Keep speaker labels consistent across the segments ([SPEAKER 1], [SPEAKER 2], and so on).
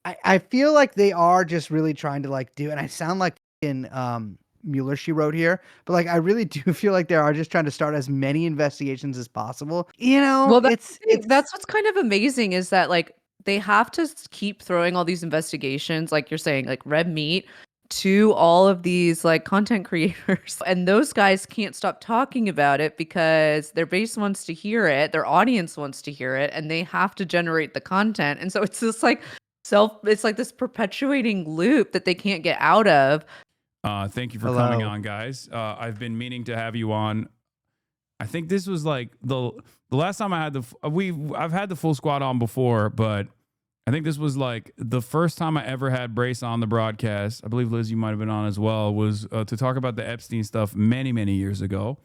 [SPEAKER 1] I feel like they are just really trying to like do, and I sound like in Mueller she wrote here, but like I really do feel like they are just trying to start as many investigations as possible. You know,
[SPEAKER 2] Well,
[SPEAKER 1] it's
[SPEAKER 2] that's what's kind of amazing is that like they have to keep throwing all these investigations, like you're saying, like red meat to all of these like content creators. And those guys can't stop talking about it because their base wants to hear it, their audience wants to hear it, and they have to generate the content. And so it's just like it's like this perpetuating loop that they can't get out of.
[SPEAKER 3] Thank you for coming on, guys. I've been meaning to have you on. I think this was like the last time I had I've had the full squad on before, but I think this was like the first time I ever had Brace on the broadcast. I believe Liz, you might have been on as well. Was to talk about the Epstein stuff many years ago,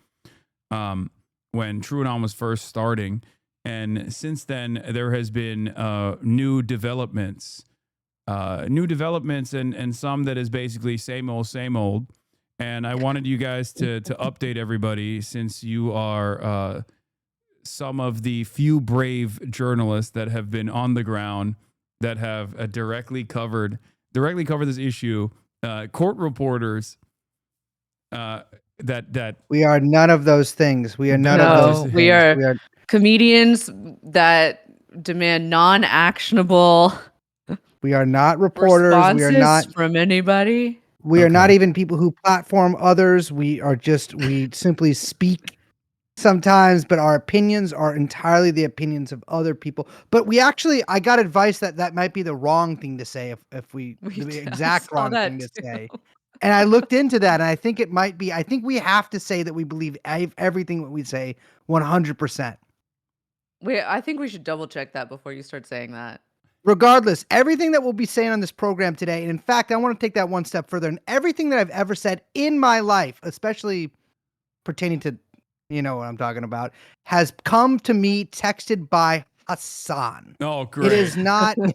[SPEAKER 3] when True Anon was first starting, and since then there has been new developments, and some that is basically same old. And I wanted you guys to update everybody, since you are some of the few brave journalists that have been on the ground that have directly covered this issue. Court reporters. That
[SPEAKER 1] we are none of those things. We are none of those things.
[SPEAKER 2] We are comedians that demand non-actionable.
[SPEAKER 1] We are not reporters. We are not
[SPEAKER 2] from anybody.
[SPEAKER 1] We are not even people who platform others. We simply speak sometimes, but our opinions are entirely the opinions of other people. But I got advice that might be the wrong thing to say the exact wrong thing to say. And I looked into that, and I think it might be. I think we have to say that we believe everything that we say 100%.
[SPEAKER 2] I think we should double check that before you start saying that.
[SPEAKER 1] Regardless, everything that we'll be saying on this program today, and in fact, I want to take that one step further, and everything that I've ever said in my life, especially pertaining to, you know what I'm talking about, has come to me texted by Hasan.
[SPEAKER 3] Oh, great.
[SPEAKER 1] It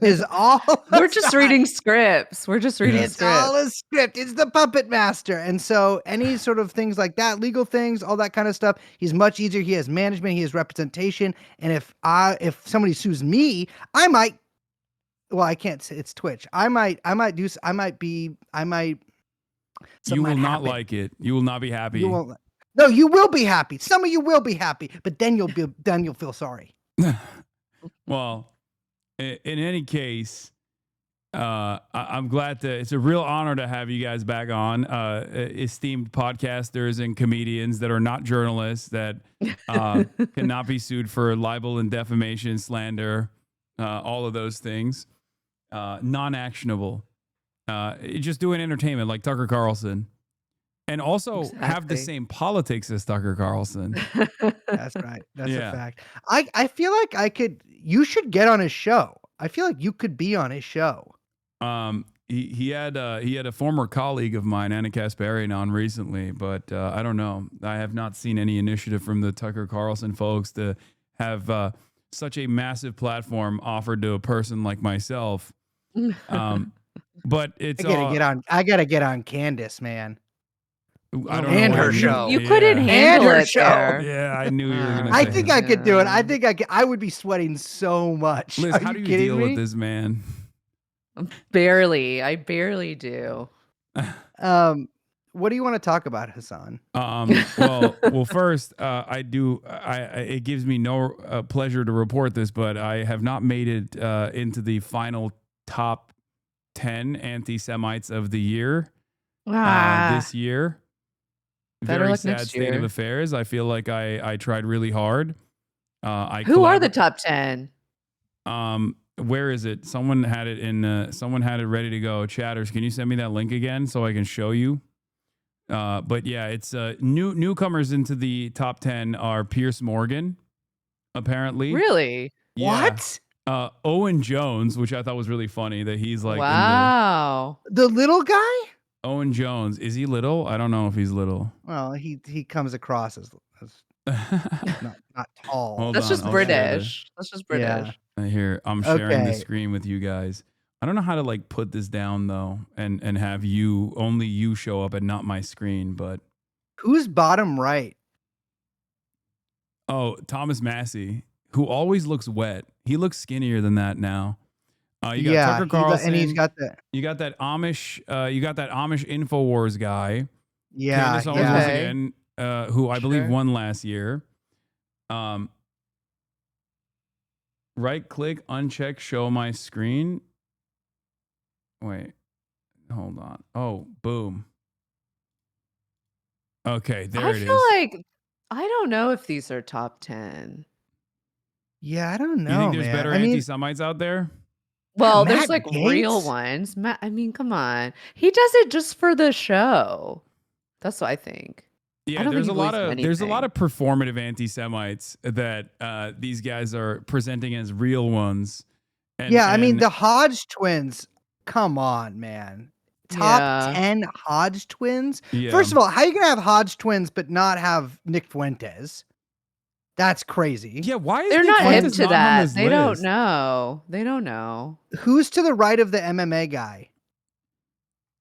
[SPEAKER 1] is all
[SPEAKER 2] We're just reading scripts.
[SPEAKER 1] It's all a script. It's the puppet master. And so any sort of things like that, legal things, all that kind of stuff, he's much easier. He has management, he has representation. And if somebody sues me, well, I can't say it's Twitch. You
[SPEAKER 3] will not like it. You will not be happy.
[SPEAKER 1] No, you will be happy. Some of you will be happy, but then you'll feel sorry.
[SPEAKER 3] Well, in any case, I'm glad it's a real honor to have you guys back on, esteemed podcasters and comedians that are not journalists, that cannot be sued for libel and defamation, slander, all of those things. Non-actionable, just doing entertainment like Tucker Carlson, and also have the same politics as Tucker Carlson.
[SPEAKER 1] That's right. That's a fact. I feel like you should get on his show. I feel like you could be on his show.
[SPEAKER 3] He had a former colleague of mine, Anna Kasparian, on recently, but I don't know. I have not seen any initiative from the Tucker Carlson folks to have such a massive platform offered to a person like myself. But it's
[SPEAKER 1] I gotta get on Candace, man.
[SPEAKER 3] I don't
[SPEAKER 1] and
[SPEAKER 3] know
[SPEAKER 1] her show.
[SPEAKER 2] You couldn't handle
[SPEAKER 1] her
[SPEAKER 2] it
[SPEAKER 1] show.
[SPEAKER 2] there.
[SPEAKER 3] Yeah, I knew you were gonna.
[SPEAKER 1] I think I could do it. I think I would be sweating so much.
[SPEAKER 3] Liz, how do you deal with this man?
[SPEAKER 2] Barely. I barely do.
[SPEAKER 1] What do you want to talk about, Hasan?
[SPEAKER 3] Well, first, it gives me no pleasure to report this, but I have not made it into the final top 10 anti-Semites of the year this year. Very sad state of affairs. I feel like I tried really hard.
[SPEAKER 2] Who are the top 10?
[SPEAKER 3] Where is it? Someone had it ready to go. Chatters, can you send me that link again so I can show you? But yeah, it's newcomers into the top 10 are Pierce Morgan, apparently.
[SPEAKER 2] Really?
[SPEAKER 3] Yeah. What? Owen Jones, which I thought was really funny that he's like,
[SPEAKER 2] wow,
[SPEAKER 1] the little guy.
[SPEAKER 3] Owen Jones, is he little? I don't know if he's little.
[SPEAKER 1] Well, he comes across as not tall.
[SPEAKER 2] That's just British. That's just British.
[SPEAKER 3] Yeah. Here, I'm sharing the screen with you guys. I don't know how to like put this down though, and have only you show up and not my screen. But
[SPEAKER 1] who's bottom right?
[SPEAKER 3] Oh, Thomas Massey, who always looks wet. He looks skinnier than that now. You got Tucker Carlson,
[SPEAKER 1] and he's got the
[SPEAKER 3] you got that Amish Infowars guy,
[SPEAKER 1] yeah,
[SPEAKER 3] Candace Owens
[SPEAKER 1] yeah.
[SPEAKER 3] once
[SPEAKER 2] Okay.
[SPEAKER 3] again, who I believe
[SPEAKER 2] Sure.
[SPEAKER 3] won last year. Right click, uncheck, show my screen. Wait, hold on. Oh, boom. Okay, there
[SPEAKER 2] I
[SPEAKER 3] it
[SPEAKER 2] feel
[SPEAKER 3] is.
[SPEAKER 2] like I don't know if these are top 10.
[SPEAKER 1] Yeah, I don't know,
[SPEAKER 3] You think there's
[SPEAKER 1] man.
[SPEAKER 3] better
[SPEAKER 1] I mean,
[SPEAKER 3] anti-Semites out there?
[SPEAKER 2] Well,
[SPEAKER 1] Matt
[SPEAKER 2] there's like real
[SPEAKER 1] Gaetz?
[SPEAKER 2] ones. I mean, come on. He does it just for the show. That's what I think. I
[SPEAKER 3] Yeah,
[SPEAKER 2] don't think he believes in
[SPEAKER 3] there's a lot
[SPEAKER 2] anything.
[SPEAKER 3] of performative anti-Semites that these guys are presenting as real ones. And,
[SPEAKER 1] Yeah, I mean,
[SPEAKER 3] and
[SPEAKER 1] the Hodge twins, come on, man. Top
[SPEAKER 2] Yeah.
[SPEAKER 1] 10 Hodge twins?
[SPEAKER 3] yeah,
[SPEAKER 1] First of all, how you gonna have Hodge twins but not have Nick Fuentes? That's crazy.
[SPEAKER 3] yeah, why is
[SPEAKER 2] They're
[SPEAKER 3] Nick
[SPEAKER 2] not hip
[SPEAKER 3] Fuentes
[SPEAKER 2] to
[SPEAKER 3] not on
[SPEAKER 2] that.
[SPEAKER 3] this
[SPEAKER 2] They don't
[SPEAKER 3] list?
[SPEAKER 2] know. They don't know.
[SPEAKER 1] Who's to the right of the MMA guy?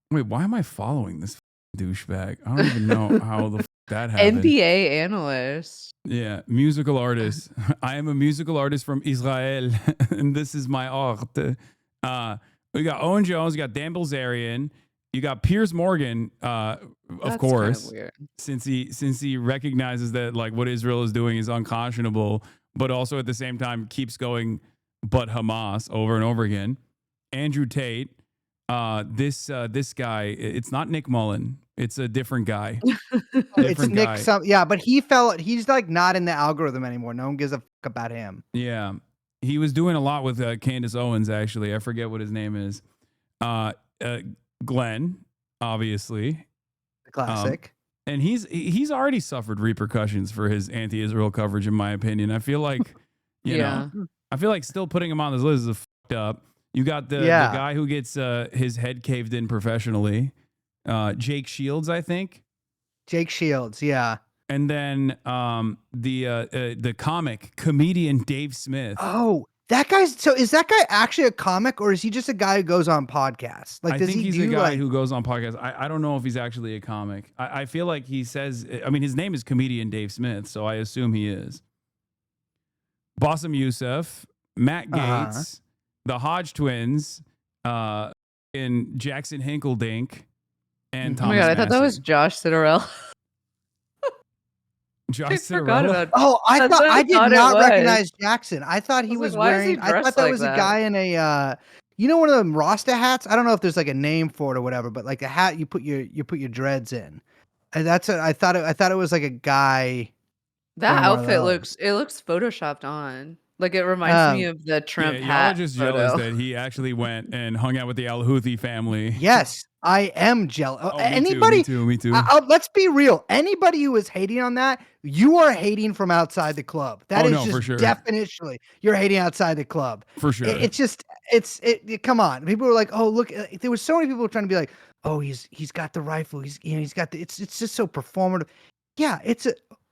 [SPEAKER 3] Wait, why am I following this douchebag? I don't even know how the that happened.
[SPEAKER 2] NBA analyst.
[SPEAKER 3] Yeah, musical artist. I am a musical artist from Israel, and this is my art. We got Owen Jones, you got Dan Bilzerian, you got Piers Morgan, of
[SPEAKER 2] That's
[SPEAKER 3] course,
[SPEAKER 2] kind of weird.
[SPEAKER 3] since he recognizes that like what Israel is doing is unconscionable, but also at the same time keeps going, but Hamas over and over again. Andrew Tate, this guy, it's not Nick Mullen, it's a different guy.
[SPEAKER 1] It's
[SPEAKER 3] Different
[SPEAKER 1] Nick
[SPEAKER 3] guy.
[SPEAKER 1] yeah, but he's like not in the algorithm anymore. No one gives a fuck about him.
[SPEAKER 3] Yeah. He was doing a lot with Candace Owens, actually. I forget what his name is. Glenn, obviously.
[SPEAKER 1] The classic.
[SPEAKER 3] And he's already suffered repercussions for his anti-Israel coverage, in my opinion. I feel like, you know, I feel like still putting him on this list is fucked up. You got the guy who gets his head caved in professionally. Jake Shields, I think.
[SPEAKER 1] Jake Shields, yeah.
[SPEAKER 3] And then the comedian Dave Smith.
[SPEAKER 1] Oh, that guy's so is that guy actually a comic or is he just a guy who goes on podcasts? Like,
[SPEAKER 3] I
[SPEAKER 1] does
[SPEAKER 3] think
[SPEAKER 1] he
[SPEAKER 3] he's
[SPEAKER 1] do
[SPEAKER 3] a guy
[SPEAKER 1] like
[SPEAKER 3] who goes on podcasts. I don't know if he's actually a comic. I feel like he says, I mean, his name is comedian Dave Smith, so I assume he is. Bassem Youssef, Matt Gaetz, the Hodge twins, in Jackson Hinkledink, and
[SPEAKER 1] Oh
[SPEAKER 2] Oh
[SPEAKER 3] Thomas
[SPEAKER 2] my god, I thought that was
[SPEAKER 3] Massey.
[SPEAKER 2] Josh Citarella.
[SPEAKER 3] Josh
[SPEAKER 2] I forgot
[SPEAKER 3] Citarella?
[SPEAKER 2] about.
[SPEAKER 1] Oh, I
[SPEAKER 2] That's
[SPEAKER 1] thought
[SPEAKER 2] what I
[SPEAKER 1] I did
[SPEAKER 2] thought it
[SPEAKER 1] not
[SPEAKER 2] was.
[SPEAKER 1] recognize Jackson. I thought he
[SPEAKER 2] I was
[SPEAKER 1] was
[SPEAKER 2] like, why is he
[SPEAKER 1] wearing I thought
[SPEAKER 2] dressed
[SPEAKER 1] that
[SPEAKER 2] like
[SPEAKER 1] was a
[SPEAKER 2] that?
[SPEAKER 1] guy in a you know one of them Rasta hats? I don't know if there's like a name for it or whatever, but like the hat you put your dreads in. And that's I thought it was like a guy
[SPEAKER 2] That
[SPEAKER 1] wearing one of
[SPEAKER 2] outfit
[SPEAKER 1] those.
[SPEAKER 2] looks photoshopped on. Like it reminds me of the Trump
[SPEAKER 3] Yeah, y'all are
[SPEAKER 2] hat
[SPEAKER 3] just
[SPEAKER 2] photo.
[SPEAKER 3] jealous that he actually went and hung out with the Al Houthi family.
[SPEAKER 1] Yes, I am jealous.
[SPEAKER 3] Oh,
[SPEAKER 1] Anybody
[SPEAKER 3] me too.
[SPEAKER 1] let's be real. Anybody who is hating on that, you are hating from outside the club. That
[SPEAKER 3] Oh,
[SPEAKER 1] is
[SPEAKER 3] no, for
[SPEAKER 1] just
[SPEAKER 3] sure.
[SPEAKER 1] definitionally you're hating outside the club.
[SPEAKER 3] For sure.
[SPEAKER 1] It's just come on. People were like, "Oh, look, there was so many people trying to be like, "Oh, he's got the rifle. He's got the it's just so performative." Yeah,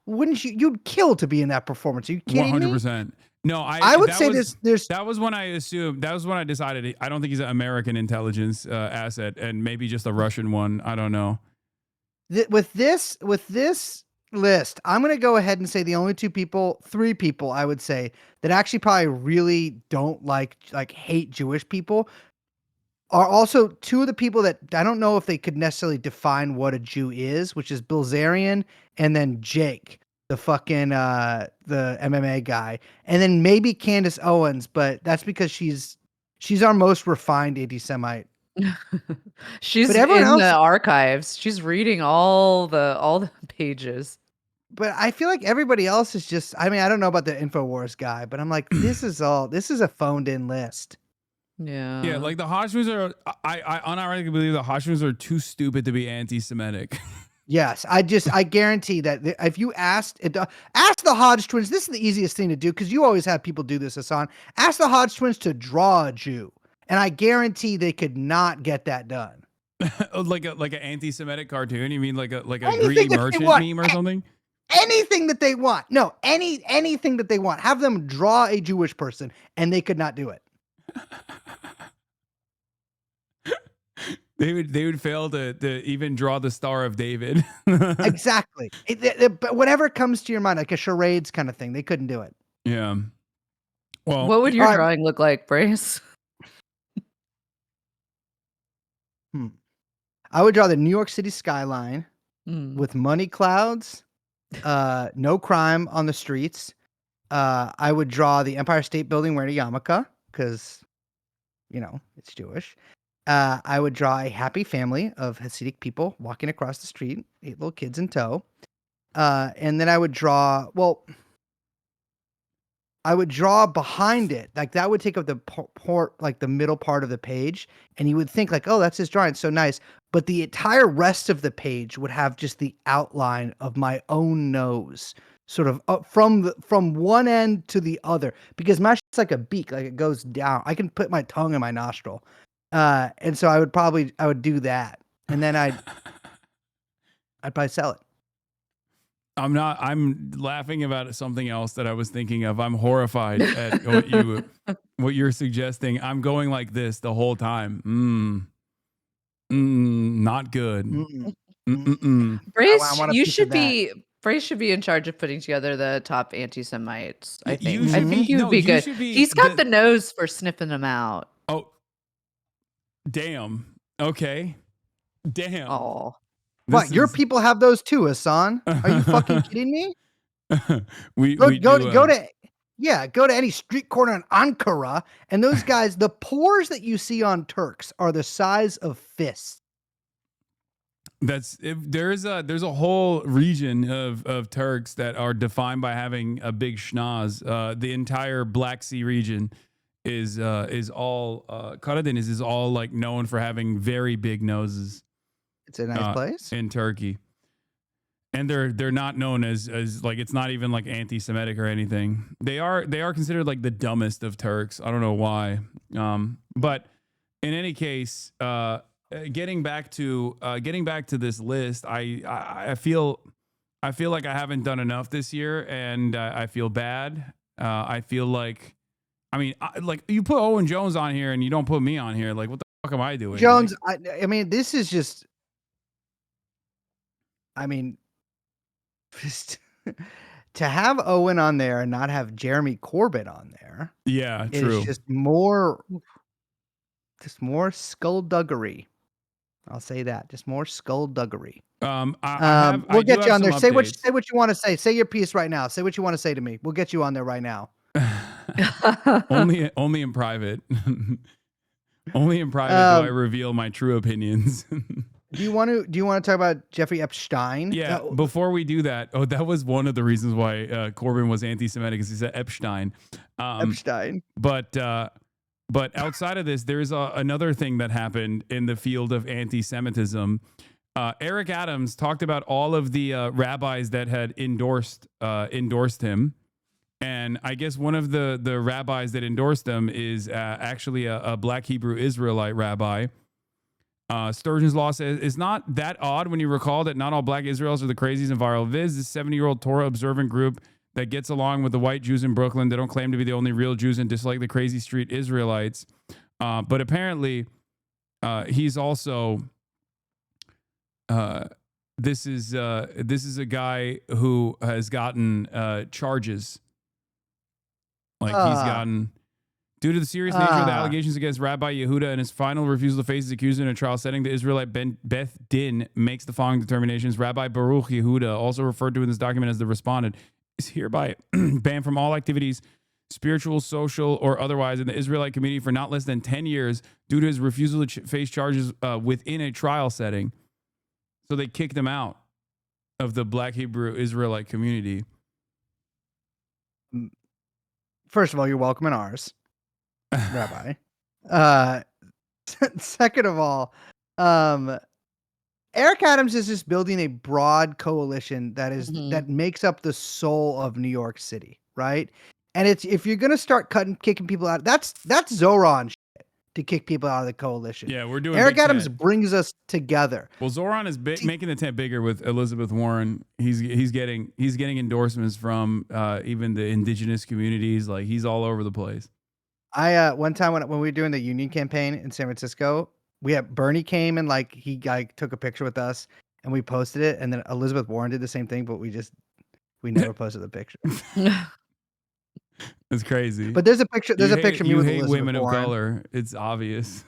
[SPEAKER 1] wouldn't you'd kill to be in that performance. Are you kidding me?
[SPEAKER 3] 100%. No,
[SPEAKER 1] I would say there's
[SPEAKER 3] that was when I assumed, that was when I decided I don't think he's an American intelligence asset, and maybe just a Russian one. I don't know.
[SPEAKER 1] with this list, I'm going to go ahead and say the only three people I would say that actually probably really don't like hate Jewish people are also two of the people that I don't know if they could necessarily define what a Jew is, which is Bilzerian and then Jake, the fucking the MMA guy, and then maybe Candace Owens, but that's because she's our most refined anti-Semite.
[SPEAKER 2] She's
[SPEAKER 1] But everyone
[SPEAKER 2] in
[SPEAKER 1] else,
[SPEAKER 2] the archives. She's reading all the pages.
[SPEAKER 1] but I feel like everybody else is just, I mean, I don't know about the InfoWars guy, but I'm like, this is a phoned in list.
[SPEAKER 2] Yeah.
[SPEAKER 3] Yeah, like the Hodgmans are, I unironically believe the Hodgmans are too stupid to be anti-Semitic.
[SPEAKER 1] Yes, I guarantee that if you ask the Hodge twins, this is the easiest thing to do because you always have people do this, Hasan. Ask the Hodge twins to draw a Jew, and I guarantee they could not get that done.
[SPEAKER 3] like an anti-Semitic cartoon? You mean like a
[SPEAKER 1] Anything
[SPEAKER 3] greedy
[SPEAKER 1] that they
[SPEAKER 3] merchant
[SPEAKER 1] want.
[SPEAKER 3] meme or something?
[SPEAKER 1] Anything that they want. No, anything that they want. Have them draw a Jewish person, and they could not do it.
[SPEAKER 3] They would fail to even draw the Star of David.
[SPEAKER 1] Exactly. But whatever comes to your mind, like a charades kind of thing, they couldn't do it.
[SPEAKER 3] Yeah. Well,
[SPEAKER 2] What would your
[SPEAKER 1] all right.
[SPEAKER 2] drawing look like, Brace?
[SPEAKER 1] I would draw the New York City skyline
[SPEAKER 2] Mm.
[SPEAKER 1] with money clouds, no crime on the streets. I would draw the Empire State Building wearing a yarmulke because, it's Jewish. I would draw a happy family of Hasidic people walking across the street, 8 little kids in tow. And then I would draw, behind it, like that would take up the the middle part of the page, and you would think like, oh, that's his drawing, so nice. But the entire rest of the page would have just the outline of my own nose, sort of up from one end to the other, because my shit's like a beak, like it goes down. I can put my tongue in my nostril, and so I would do that, and then I'd probably sell it.
[SPEAKER 3] I'm laughing about something else that I was thinking of. I'm horrified at what you're suggesting. I'm going like this the whole time. Not good.
[SPEAKER 2] Brace, Brace should be in charge of putting together the top anti-Semites. I think. I think he would be good. He's got the nose for sniffing them out.
[SPEAKER 3] Oh, damn. Okay. Damn.
[SPEAKER 2] Oh.
[SPEAKER 1] What? Your people have those too, Hasan? Are you fucking kidding me? Go to any street corner in Ankara, and those guys, the pores that you see on Turks are the size of fists.
[SPEAKER 3] There's a whole region of Turks that are defined by having a big schnoz. The entire Black Sea region is all Karadeniz is all like known for having very big noses.
[SPEAKER 1] It's a nice place
[SPEAKER 3] in Turkey, and they're not known as like, it's not even like anti-Semitic or anything. They are considered like the dumbest of Turks. I don't know why. But in any case, getting back to this list, I feel like I haven't done enough this year, and I feel bad. I feel like, like you put Owen Jones on here and you don't put me on here. Like, what the fuck am I doing?
[SPEAKER 1] Jones, this is just. Just to have Owen on there and not have Jeremy Corbyn on there.
[SPEAKER 3] Yeah, true.
[SPEAKER 1] It's just more skullduggery. I'll say that. Just more skullduggery. We'll get you on there. Say what you want to say. Say your piece right now. Say what you want to say to me. We'll get you on there right now.
[SPEAKER 3] only in private. Only in private do I reveal my true opinions.
[SPEAKER 1] Do you want to talk about Jeffrey Epstein?
[SPEAKER 3] Yeah. Before we do that, that was one of the reasons why Corbyn was anti-Semitic, is he said Epstein.
[SPEAKER 1] Epstein.
[SPEAKER 3] But outside of this, there's another thing that happened in the field of anti-Semitism. Eric Adams talked about all of the rabbis that had endorsed him. And I guess one of the rabbis that endorsed him is actually a Black Hebrew Israelite rabbi. Sturgeon's Law says, it's not that odd when you recall that not all Black Israelis are the crazies and viral viz. This 70-year-old Torah observant group that gets along with the white Jews in Brooklyn. They don't claim to be the only real Jews and dislike the crazy street Israelites. But apparently, he's also this is a guy who has gotten charges. Like he's gotten. Due to the serious nature of the allegations against Rabbi Yehuda and his final refusal to face his accuser in a trial setting, the Israelite Beth Din makes the following determinations. Rabbi Baruch Yehuda, also referred to in this document as the respondent, is hereby banned from all activities, spiritual, social, or otherwise, in the Israelite community for not less than 10 years due to his refusal to face charges within a trial setting. So they kicked him out of the Black Hebrew Israelite community.
[SPEAKER 1] First of all, you're welcome in ours. Rabbi. Second of all, Eric Adams is just building a broad coalition that makes up the soul of New York City, right? And if you're gonna start kicking people out, that's Zoran shit to kick people out of the coalition.
[SPEAKER 3] Yeah, we're doing.
[SPEAKER 1] Eric Adams brings us together.
[SPEAKER 3] Well, Zoran is making the tent bigger with Elizabeth Warren. He's getting endorsements from even the indigenous communities. Like, he's all over the place.
[SPEAKER 1] I one time when we were doing the union campaign in San Francisco, Bernie came and he took a picture with us and we posted it, and then Elizabeth Warren did the same thing, but we never posted the picture.
[SPEAKER 3] It's crazy.
[SPEAKER 1] But there's a picture. There's a picture of me with
[SPEAKER 3] Elizabeth
[SPEAKER 1] Elizabeth
[SPEAKER 3] women
[SPEAKER 1] Warren.
[SPEAKER 3] of color. It's obvious.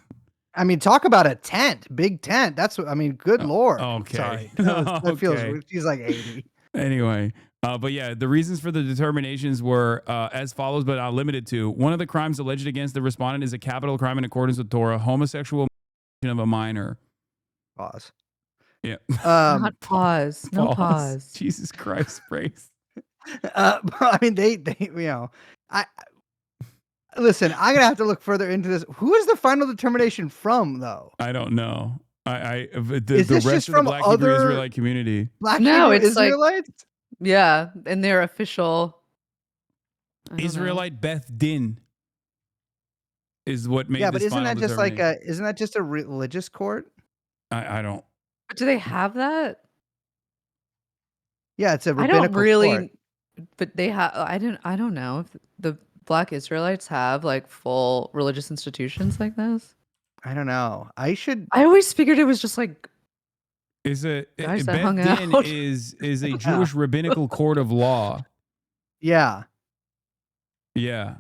[SPEAKER 1] I mean, talk about a tent, big tent. That's what I mean. Good Lord.
[SPEAKER 3] Okay.
[SPEAKER 1] Sorry. That feels
[SPEAKER 3] Okay.
[SPEAKER 1] weird. She's like 80.
[SPEAKER 3] Anyway, but yeah, the reasons for the determinations were as follows, but not limited to: one of the crimes alleged against the respondent is a capital crime in accordance with Torah, homosexual of a minor.
[SPEAKER 1] Pause.
[SPEAKER 3] Yeah.
[SPEAKER 2] Not pause. No pause.
[SPEAKER 3] Jesus Christ, praise.
[SPEAKER 1] I mean, they, I listen. I'm gonna have to look further into this. Who is the final determination from, though?
[SPEAKER 3] I don't know. The
[SPEAKER 1] Is this
[SPEAKER 3] rest
[SPEAKER 1] just
[SPEAKER 3] of the
[SPEAKER 1] from
[SPEAKER 3] Black Hebrew
[SPEAKER 1] other
[SPEAKER 3] Israelite community.
[SPEAKER 1] Black
[SPEAKER 2] No,
[SPEAKER 1] Hebrew
[SPEAKER 2] it's like-
[SPEAKER 1] Israelites?
[SPEAKER 2] Yeah, and their official I don't know.
[SPEAKER 3] Israelite Beth Din is what made
[SPEAKER 1] Yeah,
[SPEAKER 3] this
[SPEAKER 1] but isn't
[SPEAKER 3] final
[SPEAKER 1] that just like
[SPEAKER 3] determination.
[SPEAKER 1] isn't that just a religious court?
[SPEAKER 3] I don't.
[SPEAKER 2] But do they have that?
[SPEAKER 1] Yeah, it's a
[SPEAKER 2] I
[SPEAKER 1] rabbinical
[SPEAKER 2] don't really,
[SPEAKER 1] court.
[SPEAKER 2] but they have. I don't know if the Black Israelites have like full religious institutions like this.
[SPEAKER 1] I don't know. I should.
[SPEAKER 2] I always figured it was just like
[SPEAKER 3] Is a
[SPEAKER 2] Guys that
[SPEAKER 3] Beth
[SPEAKER 2] hung
[SPEAKER 3] Din
[SPEAKER 2] out.
[SPEAKER 3] is a Jewish rabbinical court of law.
[SPEAKER 1] Yeah.
[SPEAKER 3] Yeah.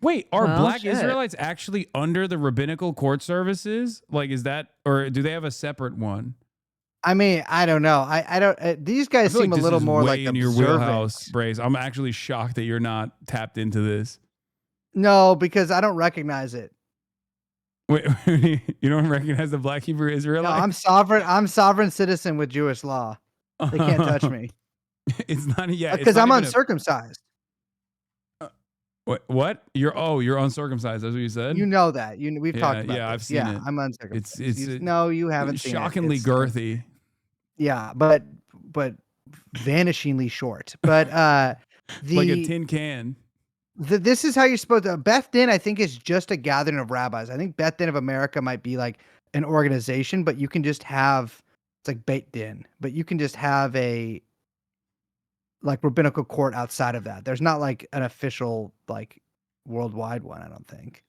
[SPEAKER 3] Wait, are
[SPEAKER 2] Well,
[SPEAKER 3] Black
[SPEAKER 2] shit.
[SPEAKER 3] Israelites actually under the rabbinical court services? Like, is that, or do they have a separate one?
[SPEAKER 1] I mean, I don't know. I don't. These
[SPEAKER 3] I
[SPEAKER 1] guys
[SPEAKER 3] feel
[SPEAKER 1] seem
[SPEAKER 3] like
[SPEAKER 1] a
[SPEAKER 3] this
[SPEAKER 1] little
[SPEAKER 3] is
[SPEAKER 1] more
[SPEAKER 3] way
[SPEAKER 1] like
[SPEAKER 3] in your
[SPEAKER 1] observant.
[SPEAKER 3] wheelhouse, Braze. I'm actually shocked that you're not tapped into this.
[SPEAKER 1] No, because I don't recognize it.
[SPEAKER 3] Wait, you don't recognize the Black Hebrew
[SPEAKER 1] No,
[SPEAKER 3] Israelite?
[SPEAKER 1] I'm sovereign. I'm sovereign citizen with Jewish law. They can't touch me
[SPEAKER 3] It's not. Yeah, it's
[SPEAKER 1] because
[SPEAKER 3] not
[SPEAKER 1] I'm
[SPEAKER 3] even
[SPEAKER 1] uncircumcised.
[SPEAKER 3] What? You're uncircumcised. That's what you said.
[SPEAKER 1] You know that. We've talked about.
[SPEAKER 3] Yeah,
[SPEAKER 1] this.
[SPEAKER 3] I've seen
[SPEAKER 1] yeah,
[SPEAKER 3] it.
[SPEAKER 1] I'm uncircumcised.
[SPEAKER 3] It's
[SPEAKER 1] No, you haven't seen it.
[SPEAKER 3] shockingly
[SPEAKER 1] It's-
[SPEAKER 3] girthy.
[SPEAKER 1] Yeah, but vanishingly short. But
[SPEAKER 3] Like a tin can.
[SPEAKER 1] this is how you're supposed to. Beth Din, I think, is just a gathering of rabbis. I think Beth Din of America might be like an organization, but you can just have it's like Beit Din, but you can just have a like rabbinical court outside of that. There's not like an official like worldwide one. I don't think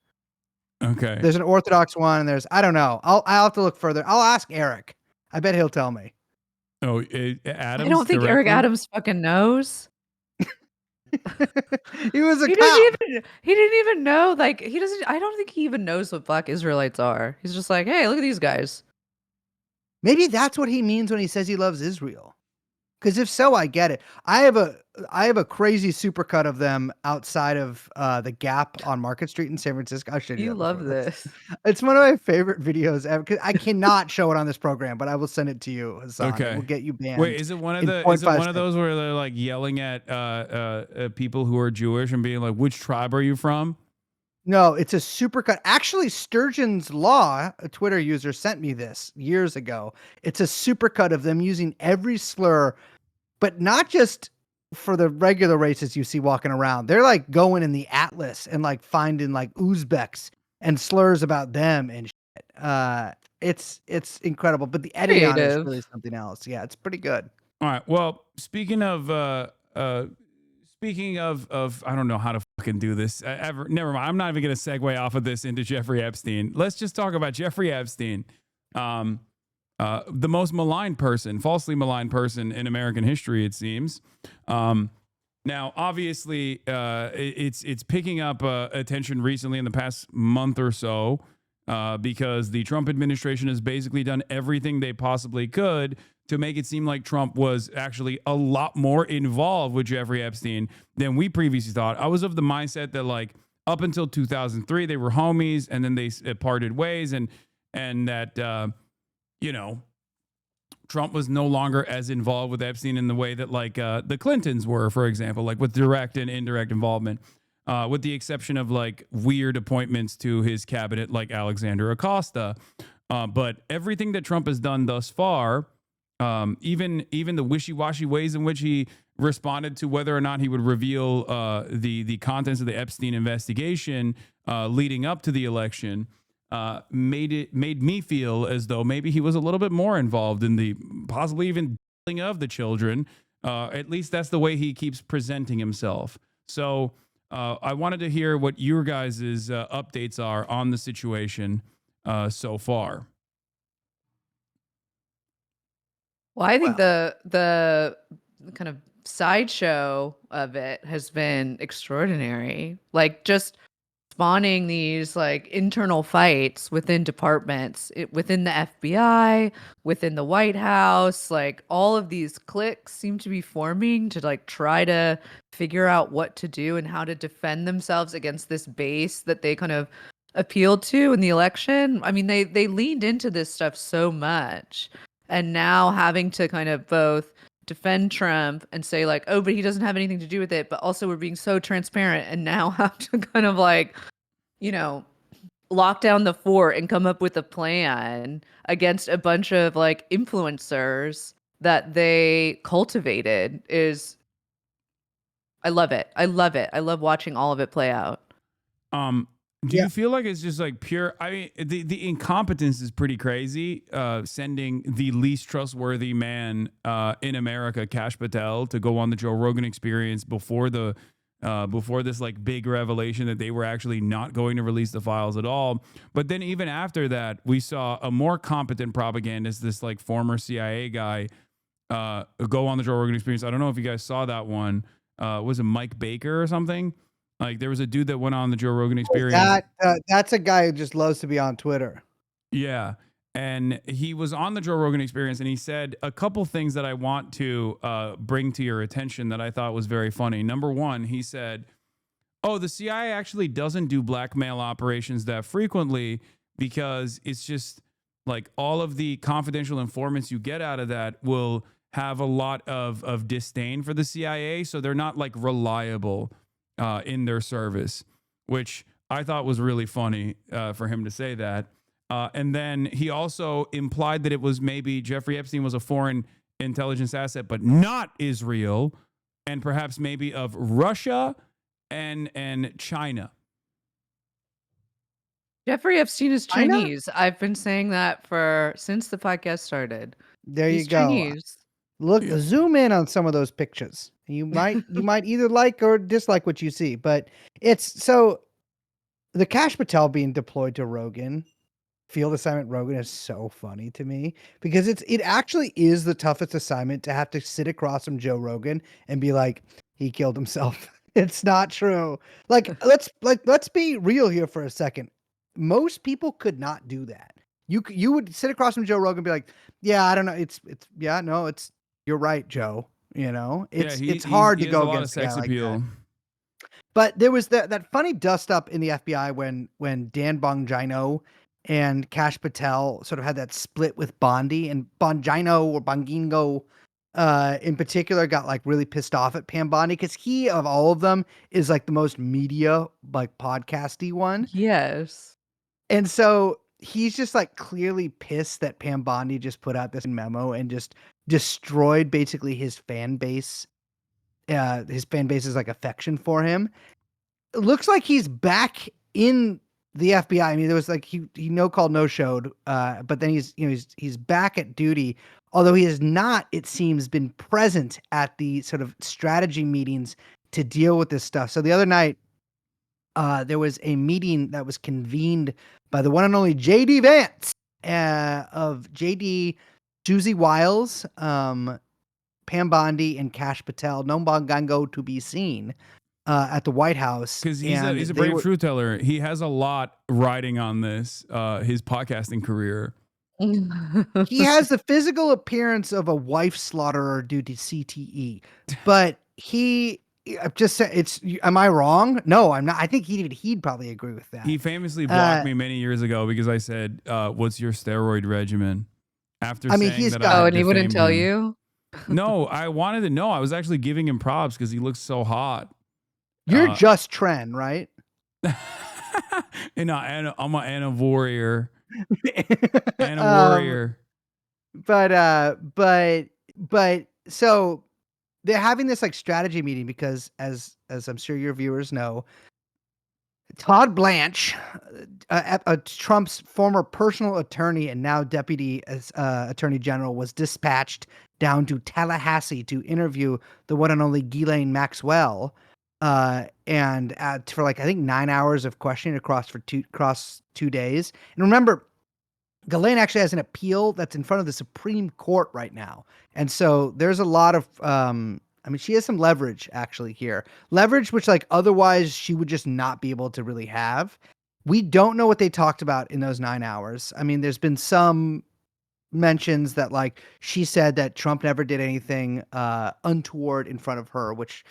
[SPEAKER 3] Okay.
[SPEAKER 1] there's an Orthodox one. And there's I don't know. I'll have to look further. I'll ask Eric. I bet he'll tell me.
[SPEAKER 3] Oh,
[SPEAKER 2] I
[SPEAKER 3] Adams.
[SPEAKER 2] don't think Eric
[SPEAKER 3] directly?
[SPEAKER 2] Adams fucking knows.
[SPEAKER 1] He was a
[SPEAKER 2] He
[SPEAKER 1] cop.
[SPEAKER 2] didn't even know. Like he doesn't. I don't think he even knows what Black Israelites are. He's just like, hey, look at these guys.
[SPEAKER 1] Maybe that's what he means when he says he loves Israel. Because if so, I get it. I have a crazy supercut of them outside of the Gap on Market Street in San Francisco. I'll show you.
[SPEAKER 2] You
[SPEAKER 1] that
[SPEAKER 2] love
[SPEAKER 1] before.
[SPEAKER 2] this.
[SPEAKER 1] It's one of my favorite videos ever. 'Cause I cannot show it on this program, but I will send it to you, Hasan.
[SPEAKER 3] Okay.
[SPEAKER 1] It will get you banned.
[SPEAKER 3] Wait, is it one of
[SPEAKER 1] in
[SPEAKER 3] the? Is it
[SPEAKER 1] 0.5
[SPEAKER 3] one of those where they're like yelling at people who are Jewish and being like, "Which tribe are you from?"
[SPEAKER 1] No, it's a supercut. Actually, Sturgeon's Law, a Twitter user, sent me this years ago. It's a supercut of them using every slur, but not just for the regular races you see walking around. They're like going in the atlas and like finding like Uzbeks and slurs about them and shit. It's incredible, but the editing on it is
[SPEAKER 2] Creative.
[SPEAKER 1] really something else. Yeah, it's pretty good.
[SPEAKER 3] All right. Well, speaking of I don't know how to fucking do this. Never mind. I'm not even going to segue off of this into Jeffrey Epstein. Let's just talk about Jeffrey Epstein, the most maligned person, falsely maligned person in American history, it seems. Now, obviously, it's picking up attention recently in the past month or so because the Trump administration has basically done everything they possibly could to make it seem like Trump was actually a lot more involved with Jeffrey Epstein than we previously thought. I was of the mindset that like up until 2003 they were homies and then they parted ways and that Trump was no longer as involved with Epstein in the way that like the Clintons were, for example, like with direct and indirect involvement, with the exception of like weird appointments to his cabinet like Alexander Acosta. But everything that Trump has done thus far, even the wishy-washy ways in which he responded to whether or not he would reveal the contents of the Epstein investigation leading up to the election, made me feel as though maybe he was a little bit more involved in the possibly even killing of the children. At least that's the way he keeps presenting himself. So I wanted to hear what your guys' updates are on the situation so far.
[SPEAKER 2] Well, I think the kind of sideshow of it has been extraordinary. Like just spawning these like internal fights within departments, within the FBI, within the White House. Like all of these cliques seem to be forming to like try to figure out what to do and how to defend themselves against this base that they kind of appealed to in the election. I mean, they leaned into this stuff so much, and now having to kind of both defend Trump and say like, oh, but he doesn't have anything to do with it, but also we're being so transparent, and now have to kind of like, you know, lock down the fort and come up with a plan against a bunch of like influencers that they cultivated is I love it. I love it. I love watching all of it play out.
[SPEAKER 3] Do you feel like it's just like pure? I mean, the incompetence is pretty crazy. Sending the least trustworthy man in America, Kash Patel, to go on the Joe Rogan Experience before this like big revelation that they were actually not going to release the files at all. But then even after that, we saw a more competent propagandist, this like former CIA guy, go on the Joe Rogan Experience. I don't know if you guys saw that one. Was it Mike Baker or something? Like there was a dude that went on the Joe Rogan Experience.
[SPEAKER 1] That's a guy who just loves to be on Twitter.
[SPEAKER 3] Yeah. And he was on the Joe Rogan Experience and he said a couple things that I want to bring to your attention that I thought was very funny. Number one, he said, oh, the CIA actually doesn't do blackmail operations that frequently because it's just like all of the confidential informants you get out of that will have a lot of disdain for the CIA. So they're not like reliable in their service, which I thought was really funny for him to say that. And then he also implied that it was maybe Jeffrey Epstein was a foreign intelligence asset, but not Israel, and perhaps maybe of Russia and China.
[SPEAKER 2] Jeffrey Epstein is Chinese. I've been saying that since the podcast started.
[SPEAKER 1] He's go.
[SPEAKER 2] Chinese.
[SPEAKER 1] Look, zoom in on some of those pictures. You might either like or dislike what you see, but it's so the Kash Patel being deployed to Rogan, field assignment Rogan is so funny to me because it actually is the toughest assignment to have to sit across from Joe Rogan and be like, he killed himself. It's not true. Let's be real here for a second. Most people could not do that. You would sit across from Joe Rogan and be like, yeah, I don't know. You're right, Joe. You know, it's hard to go against a guy like that. But there was that funny dust up in the FBI when Dan Bongino and Kash Patel sort of had that split with Bondi, and Bongino or Bongino in particular got like really pissed off at Pam Bondi because he of all of them is like the most media like podcasty one.
[SPEAKER 2] Yes.
[SPEAKER 1] And so he's just like clearly pissed that Pam Bondi just put out this memo and just destroyed basically his fan base. His fan base's like affection for him. It looks like he's back in the FBI. I mean, there was like he no called, no showed, but then he's back at duty. Although he has not, it seems, been present at the sort of strategy meetings to deal with this stuff. So the other night, there was a meeting that was convened by the one and only JD Vance of JD, Susie Wiles, Pam Bondi, and Kash Patel. No Bongango to be seen at the White House.
[SPEAKER 3] Because he's a brave truth teller. He has a lot riding on this, his podcasting career.
[SPEAKER 1] He has the physical appearance of a wife slaughterer due to CTE, but I've just said am I wrong? No, I'm not. I think he'd probably agree with that.
[SPEAKER 3] He famously blocked me many years ago because I said, what's your steroid regimen? After saying that
[SPEAKER 2] and he wouldn't tell you?
[SPEAKER 3] No, I wanted to know. I was actually giving him props because he looks so hot.
[SPEAKER 1] You're just Tren, right?
[SPEAKER 3] I'm an Anna warrior. Anna warrior.
[SPEAKER 1] But so they're having this like strategy meeting because as I'm sure your viewers know, Todd Blanche, Trump's former personal attorney and now deputy attorney general, was dispatched down to Tallahassee to interview the one and only Ghislaine Maxwell, and for like I think 9 hours of questioning across 2 days. And remember, Ghislaine actually has an appeal that's in front of the Supreme Court right now, and so there's a lot of I mean, she has some leverage actually here. Leverage which like otherwise she would just not be able to really have. We don't know what they talked about in those 9 hours. I mean, there's been some mentions that like she said that Trump never did anything untoward in front of her, which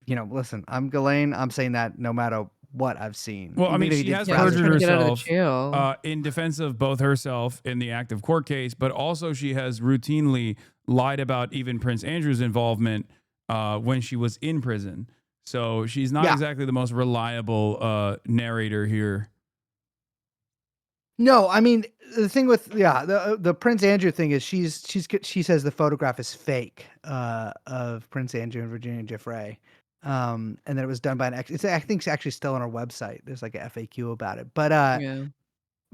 [SPEAKER 1] listen, I'm Ghislaine. I'm saying that no matter what I've seen.
[SPEAKER 3] Well, I
[SPEAKER 1] Even
[SPEAKER 3] mean,
[SPEAKER 1] if he
[SPEAKER 3] she
[SPEAKER 1] did
[SPEAKER 3] has
[SPEAKER 2] Yeah, he's
[SPEAKER 3] perjured
[SPEAKER 2] trying to get out of the
[SPEAKER 3] herself
[SPEAKER 2] jail.
[SPEAKER 3] in defense of both herself in the active court case, but also she has routinely lied about even Prince Andrew's involvement when she was in prison. So she's not
[SPEAKER 1] Yeah.
[SPEAKER 3] exactly the most reliable narrator here.
[SPEAKER 1] No, I mean the thing with the Prince Andrew thing is she says the photograph is fake of Prince Andrew and Virginia Giuffre, and that it was done by an ex. I think it's actually still on our website. There's like a FAQ about it,
[SPEAKER 2] Yeah.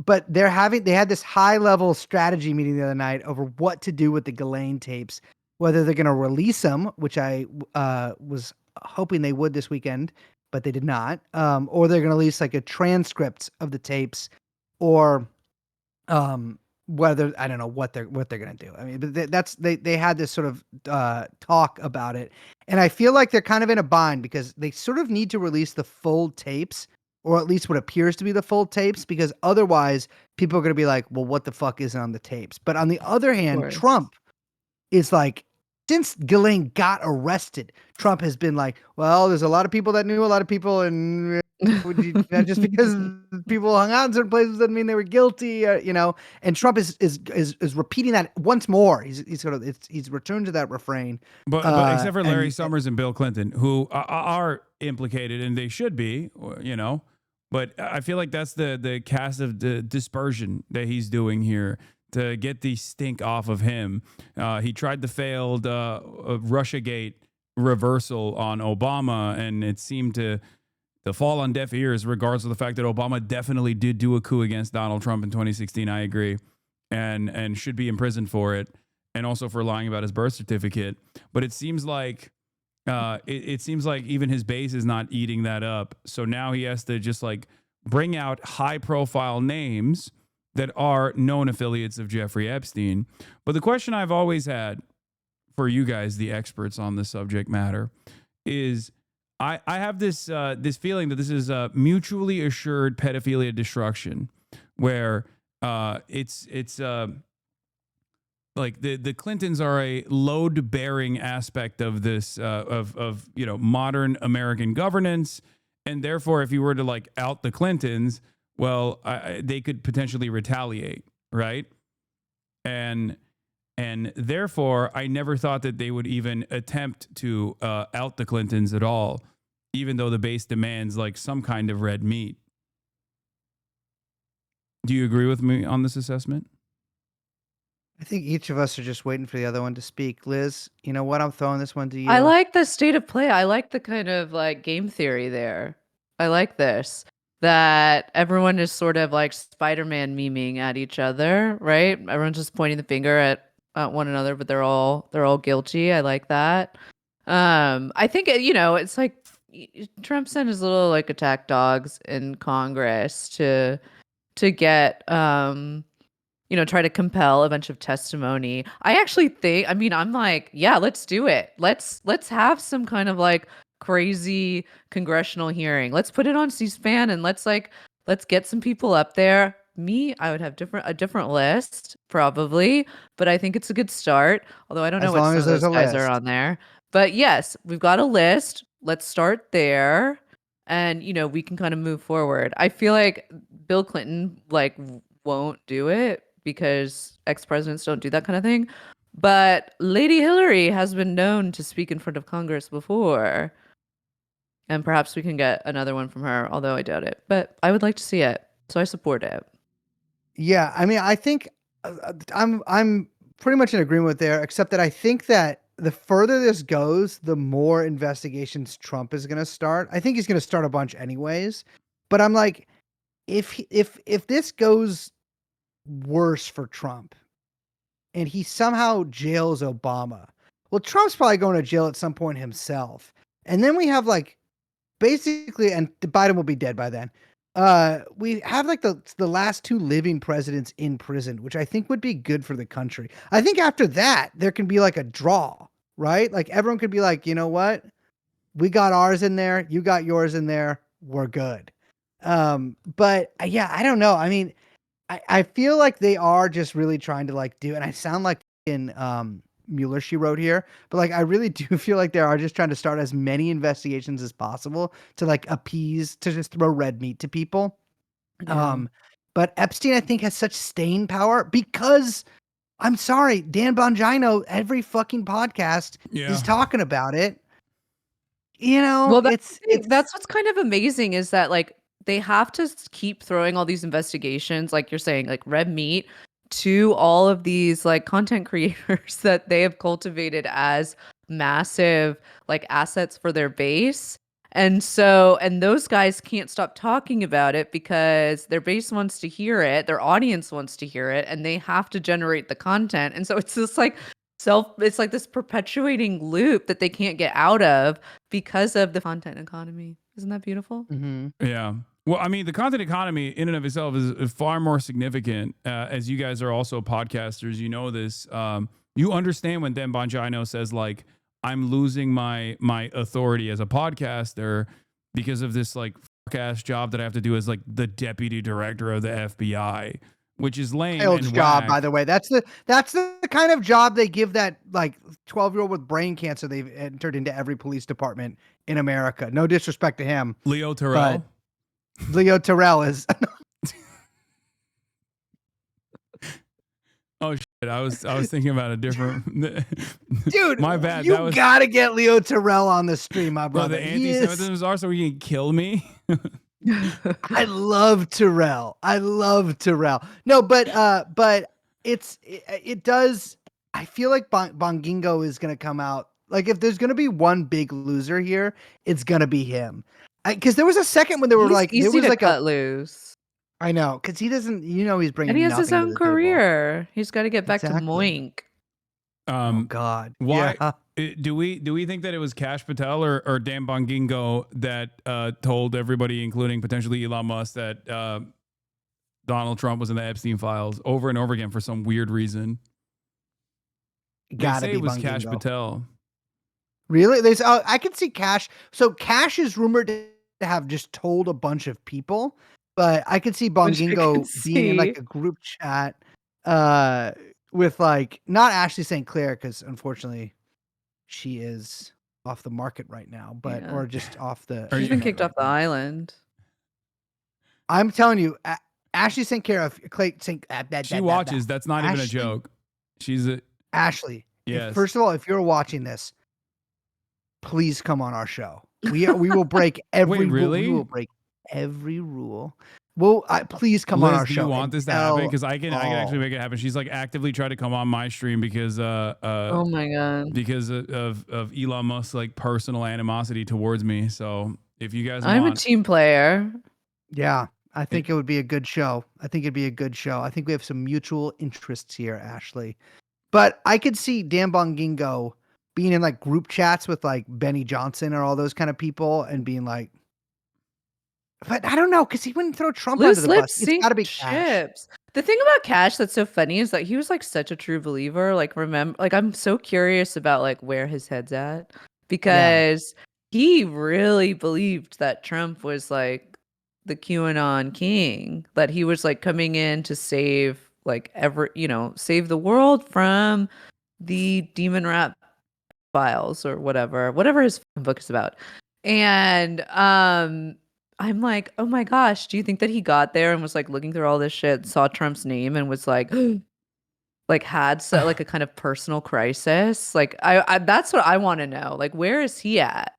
[SPEAKER 1] but they had this high level strategy meeting the other night over what to do with the Ghislaine tapes, whether they're going to release them, which I was hoping they would this weekend, but they did not, or they're going to release like a transcript of the tapes, or whether I don't know what they're gonna do. I mean, but they had this sort of talk about it, and I feel like they're kind of in a bind because they sort of need to release the full tapes, or at least what appears to be the full tapes, because otherwise people are gonna be like, well, what the fuck isn't on the tapes? But on the other hand,
[SPEAKER 2] course.
[SPEAKER 1] Trump is like, since Ghislaine got arrested, Trump has been like, well, there's a lot of people that knew a lot of people, and just because people hung out in certain places doesn't mean they were guilty, And Trump is repeating that once more. He's returned to that refrain.
[SPEAKER 3] But except for Larry
[SPEAKER 1] and-
[SPEAKER 3] Summers and Bill Clinton, who are implicated, and they should be, But I feel like that's the cast of the dispersion that he's doing here to get the stink off of him. He tried the failed Russiagate reversal on Obama, and it seemed to fall on deaf ears, regardless of the fact that Obama definitely did do a coup against Donald Trump in 2016. I agree, and should be imprisoned for it, and also for lying about his birth certificate. But it seems like it seems like even his base is not eating that up. So now he has to just like bring out high profile names that are known affiliates of Jeffrey Epstein. But the question I've always had for you guys, the experts on the subject matter, is I have this feeling that this is a mutually assured pedophilia destruction, where it's like the Clintons are a load bearing aspect of this of modern American governance, and therefore if you were to like out the Clintons, well, they could potentially retaliate, right? And therefore, I never thought that they would even attempt to out the Clintons at all, even though the base demands like some kind of red meat. Do you agree with me on this assessment?
[SPEAKER 1] I think each of us are just waiting for the other one to speak. Liz, you know what? I'm throwing this one to you.
[SPEAKER 2] I like the state of play. I like the kind of like game theory there. I like this. That everyone is sort of like Spider-Man memeing at each other, right? Everyone's just pointing the finger at one another, but they're all guilty. I like that. I think it's like Trump sent his little like attack dogs in Congress to get try to compel a bunch of testimony. I actually think, I'm like, yeah, let's do it. Let's have some kind of like crazy congressional hearing. Let's put it on C-SPAN and let's get some people up there. I would have a different list probably, but I think it's a good start. Although I don't know
[SPEAKER 1] As
[SPEAKER 2] what
[SPEAKER 1] long
[SPEAKER 2] some
[SPEAKER 1] as
[SPEAKER 2] of those
[SPEAKER 1] there's a
[SPEAKER 2] guys are
[SPEAKER 1] list.
[SPEAKER 2] on there. But yes, we've got a list. Let's start there. And we can kind of move forward. I feel like Bill Clinton like won't do it because ex-presidents don't do that kind of thing. But Lady Hillary has been known to speak in front of Congress before. And perhaps we can get another one from her, although I doubt it. But I would like to see it. So I support it.
[SPEAKER 1] Yeah, I mean, I think I'm pretty much in agreement there, except that I think that the further this goes, the more investigations Trump is going to start. I think he's going to start a bunch anyways. But I'm like, if this goes worse for Trump and he somehow jails Obama, well, Trump's probably going to jail at some point himself. And then we have like basically, and Biden will be dead by then. We have like the last two living presidents in prison, which I think would be good for the country. I think after that there can be like a draw, right? Like everyone could be like, you know what? We got ours in there. You got yours in there. We're good. But yeah, I don't know. I mean, I feel like they are just really trying to like do, and I sound like in Mueller she wrote here, but like I really do feel like they are just trying to start as many investigations as possible to like appease, to just throw red meat to people.
[SPEAKER 2] Yeah.
[SPEAKER 1] But Epstein, I think, has such staying power because I'm sorry, Dan Bongino, every fucking podcast
[SPEAKER 3] Yeah.
[SPEAKER 1] is talking about it. You know,
[SPEAKER 2] Well,
[SPEAKER 1] it's
[SPEAKER 2] that's what's kind of amazing is that like they have to keep throwing all these investigations, like you're saying, like red meat to all of these like content creators that they have cultivated as massive like assets for their base. And those guys can't stop talking about it because their base wants to hear it, their audience wants to hear it, and they have to generate the content. And so it's just like it's like this perpetuating loop that they can't get out of because of the content economy. Isn't that beautiful?
[SPEAKER 1] Mhm.
[SPEAKER 3] Yeah. Well, I mean, the content economy in and of itself is far more significant. As you guys are also podcasters, you know this. You understand when Dan Bongino says like, "I'm losing my authority as a podcaster because of this like fuck ass job that I have to do as like the deputy director of the FBI," which is lame
[SPEAKER 1] Child's
[SPEAKER 3] and
[SPEAKER 1] job,
[SPEAKER 3] whack.
[SPEAKER 1] by the way. That's the kind of job they give that like 12-year-old with brain cancer they've entered into every police department in America. No disrespect to him.
[SPEAKER 3] Leo
[SPEAKER 1] But
[SPEAKER 3] Terrell.
[SPEAKER 1] Leo Terrell is
[SPEAKER 3] Oh shit! I was thinking about a different.
[SPEAKER 1] dude.
[SPEAKER 3] My bad.
[SPEAKER 1] You
[SPEAKER 3] That was
[SPEAKER 1] gotta get Leo Terrell on the stream, my
[SPEAKER 3] bro.
[SPEAKER 1] brother.
[SPEAKER 3] The
[SPEAKER 1] He is.
[SPEAKER 3] anti-Semitism are so he can kill me.
[SPEAKER 1] I love Terrell. I love Terrell. No, but it does. I feel like Bongingo is gonna come out. Like if there's gonna be one big loser here, it's gonna be him. Because there was a second when they were
[SPEAKER 2] He's
[SPEAKER 1] like, there
[SPEAKER 2] easy
[SPEAKER 1] was
[SPEAKER 2] to
[SPEAKER 1] like
[SPEAKER 2] cut loose.
[SPEAKER 1] I know, because he doesn't. He's
[SPEAKER 2] And
[SPEAKER 1] bringing
[SPEAKER 2] he has his
[SPEAKER 1] nothing to
[SPEAKER 2] own
[SPEAKER 1] the table.
[SPEAKER 2] career. He's got to get back to
[SPEAKER 1] Exactly.
[SPEAKER 2] Moink.
[SPEAKER 1] Oh God.
[SPEAKER 3] Why
[SPEAKER 1] Yeah.
[SPEAKER 3] do we think that it was Cash Patel or Dan Bongingo that told everybody, including potentially Elon Musk, that Donald Trump was in the Epstein files over and over again for some weird reason? They
[SPEAKER 1] Gotta
[SPEAKER 3] say
[SPEAKER 1] be
[SPEAKER 3] it was Cash
[SPEAKER 1] Bongingo.
[SPEAKER 3] Patel.
[SPEAKER 1] Really? I can see Cash. So Cash is rumored to have just told a bunch of people, but I could see
[SPEAKER 2] Which I can
[SPEAKER 1] Bongingo being in like
[SPEAKER 2] see.
[SPEAKER 1] a group chat uh with like not Ashley St. Clair, because unfortunately she is off the market right now, but
[SPEAKER 2] Yeah.
[SPEAKER 1] or just off the
[SPEAKER 3] Are
[SPEAKER 2] She's
[SPEAKER 3] you-
[SPEAKER 2] been
[SPEAKER 1] internet
[SPEAKER 2] kicked
[SPEAKER 1] right
[SPEAKER 2] off the
[SPEAKER 1] now.
[SPEAKER 2] island.
[SPEAKER 1] I'm telling you, Ashley St. Clair of Clay St.
[SPEAKER 3] She watches. That's not even a
[SPEAKER 1] Ashley?
[SPEAKER 3] joke. She's a
[SPEAKER 1] Ashley.
[SPEAKER 3] yes.
[SPEAKER 1] First of all, if you're watching this, please come on our show. We will break every
[SPEAKER 3] Wait,
[SPEAKER 1] rule.
[SPEAKER 3] really?
[SPEAKER 1] We will break every rule. Well, please come on
[SPEAKER 3] Liz,
[SPEAKER 1] our
[SPEAKER 3] do
[SPEAKER 1] show.
[SPEAKER 3] you want
[SPEAKER 1] and
[SPEAKER 3] this to happen?
[SPEAKER 1] tell
[SPEAKER 3] Because I can actually
[SPEAKER 1] all.
[SPEAKER 3] make it happen. She's like actively trying to come on my stream because
[SPEAKER 2] Oh my god.
[SPEAKER 3] because of Elon Musk's like personal animosity towards me. So if you guys
[SPEAKER 2] I'm a
[SPEAKER 3] want,
[SPEAKER 2] team player.
[SPEAKER 1] Yeah, I think it would be a good show. I think it'd be a good show. I think we have some mutual interests here, Ashley. But I could see Dan Bongingo being in like group chats with like Benny Johnson or all those kind of people and being like, but I don't know, because he wouldn't throw Trump under
[SPEAKER 2] Loose
[SPEAKER 1] the
[SPEAKER 2] lips
[SPEAKER 1] bus. It's
[SPEAKER 2] sink
[SPEAKER 1] got to be Cash.
[SPEAKER 2] ships. The thing about Cash that's so funny is that he was like such a true believer. Like remember, like I'm so curious about like where his head's at because he really believed that Trump was like the QAnon king. That he was like coming in to save like save the world from the demon rat files or whatever his book is about. And I'm like, oh my gosh, do you think that he got there and was like looking through all this shit, saw Trump's name and was like like had like a kind of personal crisis? Like I that's what I want to know. Like where is he at?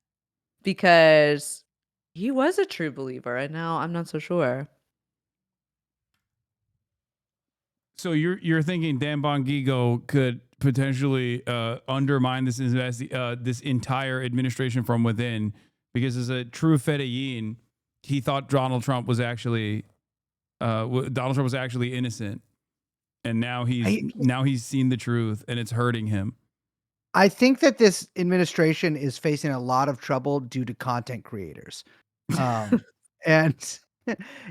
[SPEAKER 2] Because he was a true believer and now I'm not so sure.
[SPEAKER 3] so you're thinking Dan Bongigo could potentially undermine this this entire administration from within because as a true Fedayeen, he thought Donald Trump was actually innocent, and now he's seen the truth and it's hurting him.
[SPEAKER 1] I think that this administration is facing a lot of trouble due to content creators. And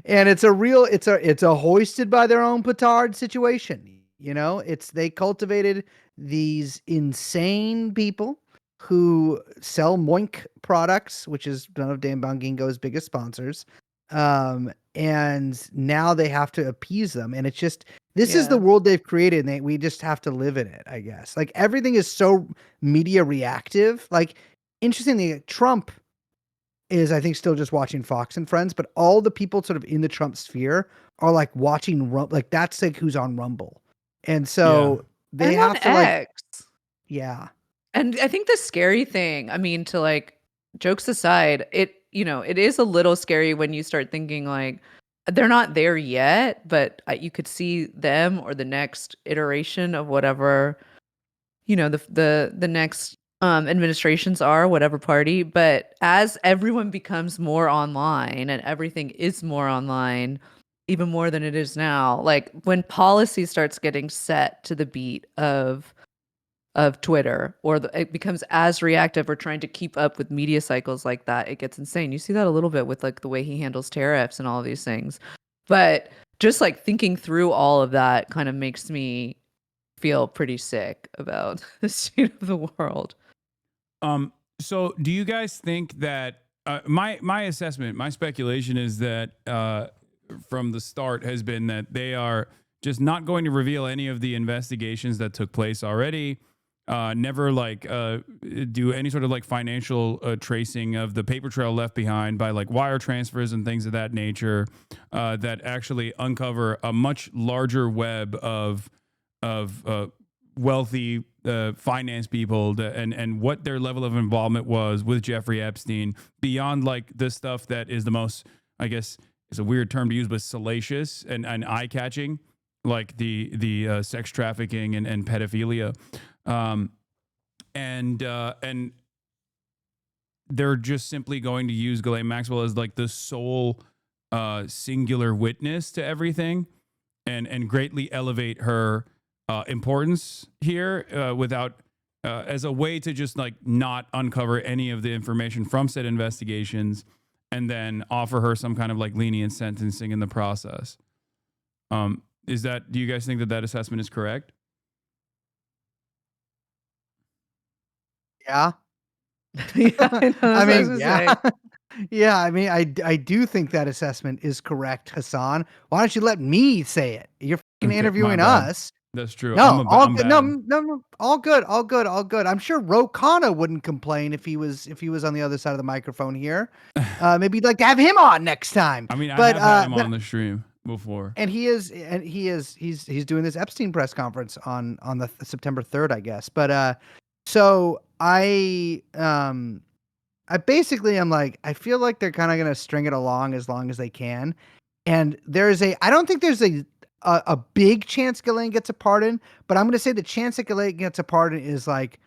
[SPEAKER 1] and it's a hoisted by their own petard situation. You know, they cultivated these insane people who sell Moink products, which is one of Dan Bangingo's biggest sponsors. And now they have to appease them. And it's just, this is the
[SPEAKER 2] Yeah.
[SPEAKER 1] world they've created. And we just have to live in it, I guess. Like everything is so media reactive. Like, interestingly, Trump is, I think, still just watching Fox and Friends, but all the people sort of in the Trump sphere are like watching, like that's like who's on Rumble. And so they
[SPEAKER 2] And on
[SPEAKER 1] have to like,
[SPEAKER 2] X.
[SPEAKER 1] yeah,
[SPEAKER 2] And I think the scary thing, I mean, to like jokes aside, it is a little scary when you start thinking like they're not there yet, but you could see them or the next iteration of whatever, the next administrations are, whatever party. But as everyone becomes more online and everything is more online, even more than it is now, like when policy starts getting set to the beat of Twitter, or it becomes as reactive or trying to keep up with media cycles like that, it gets insane. You see that a little bit with like the way he handles tariffs and all of these things. But just like thinking through all of that kind of makes me feel pretty sick about the state of the world.
[SPEAKER 3] So do you guys think that my assessment, my speculation is that from the start has been that they are just not going to reveal any of the investigations that took place already. Never do any sort of like financial tracing of the paper trail left behind by like wire transfers and things of that nature that actually uncover a much larger web of wealthy finance people and what their level of involvement was with Jeffrey Epstein beyond like the stuff that is the most, I guess it's a weird term to use, but salacious and eye catching, like the sex trafficking and pedophilia. And they're just simply going to use Ghislaine Maxwell as like the sole singular witness to everything and greatly elevate her importance here without as a way to just like not uncover any of the information from said investigations and then offer her some kind of like lenient sentencing in the process. Do you guys think that assessment is correct?
[SPEAKER 1] yeah.
[SPEAKER 2] Yeah, I know,
[SPEAKER 1] I
[SPEAKER 2] that's what I was
[SPEAKER 1] mean,
[SPEAKER 2] gonna
[SPEAKER 1] yeah.
[SPEAKER 2] say.
[SPEAKER 1] Yeah, I mean, I do think that assessment is correct, Hasan. Why don't you let me say it? You're fucking
[SPEAKER 3] Okay, my
[SPEAKER 1] interviewing
[SPEAKER 3] bad.
[SPEAKER 1] us.
[SPEAKER 3] That's true.
[SPEAKER 1] No, all
[SPEAKER 3] I'm
[SPEAKER 1] good.
[SPEAKER 3] bad.
[SPEAKER 1] No, all good, all good, all good. I'm sure Ro Khanna wouldn't complain if he was on the other side of the microphone here. Maybe you'd like to have him on next time.
[SPEAKER 3] I mean,
[SPEAKER 1] But
[SPEAKER 3] I have had him on the stream before.
[SPEAKER 1] and he's doing this Epstein press conference on the September 3rd, I guess. But so I basically am like, I feel like they're kind of going to string it along as they can. And I don't think there's a big chance Ghislaine gets a pardon, but I'm going to say the chance that Ghislaine gets a pardon is like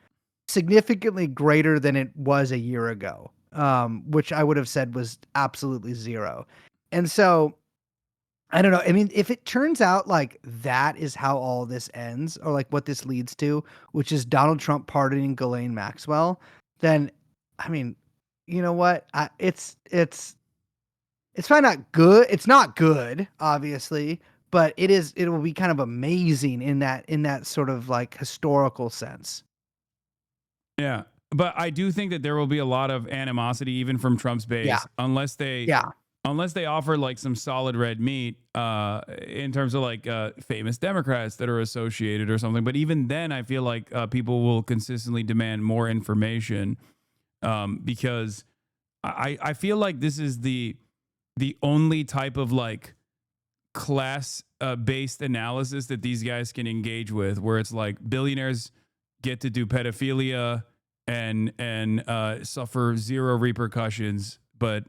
[SPEAKER 1] significantly greater than it was a year ago, which I would have said was absolutely zero. And so I don't know. I mean, if it turns out like that is how all this ends, or like what this leads to, which is Donald Trump pardoning Ghislaine Maxwell, then, I mean, you know what? It's probably not good. It's not good, obviously, but it will be kind of amazing in that sort of like historical sense.
[SPEAKER 3] Yeah. But I do think that there will be a lot of animosity even from Trump's base
[SPEAKER 1] Yeah.
[SPEAKER 3] unless they
[SPEAKER 1] Yeah.
[SPEAKER 3] offer like some solid red meat in terms of like famous Democrats that are associated or something. But even then, I feel like people will consistently demand more information because I feel like this is the only type of like class based analysis that these guys can engage with, where it's like billionaires get to do pedophilia and suffer zero repercussions, but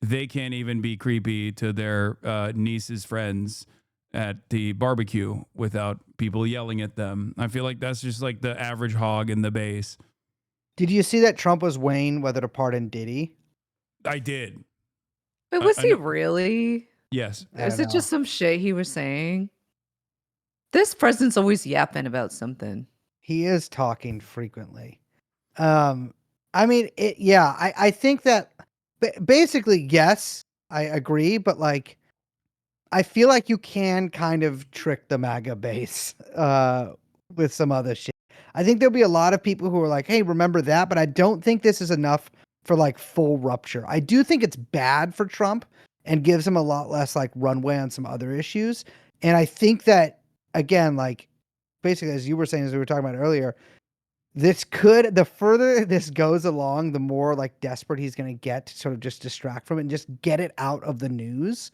[SPEAKER 3] they can't even be creepy to their niece's friends at the barbecue without people yelling at them. I feel like that's just like the average hog in the base.
[SPEAKER 1] Did you see that Trump was weighing whether to pardon Diddy?
[SPEAKER 3] I did.
[SPEAKER 2] Wait, was
[SPEAKER 3] I
[SPEAKER 2] he
[SPEAKER 3] know.
[SPEAKER 2] really?
[SPEAKER 3] Yes.
[SPEAKER 1] I
[SPEAKER 2] Is
[SPEAKER 1] don't
[SPEAKER 2] it just some shit he was saying? This president's always yapping about something.
[SPEAKER 1] He is talking frequently. I mean, I think that basically, yes, I agree, but like, I feel like you can kind of trick the MAGA base with some other shit. I think there'll be a lot of people who are like, "Hey, remember that?" But I don't think this is enough for like full rupture. I do think it's bad for Trump and gives him a lot less like runway on some other issues. And I think that again, like basically as you were saying, as we were talking about earlier, the further this goes along, the more like desperate he's going to get to sort of just distract from it and just get it out of the news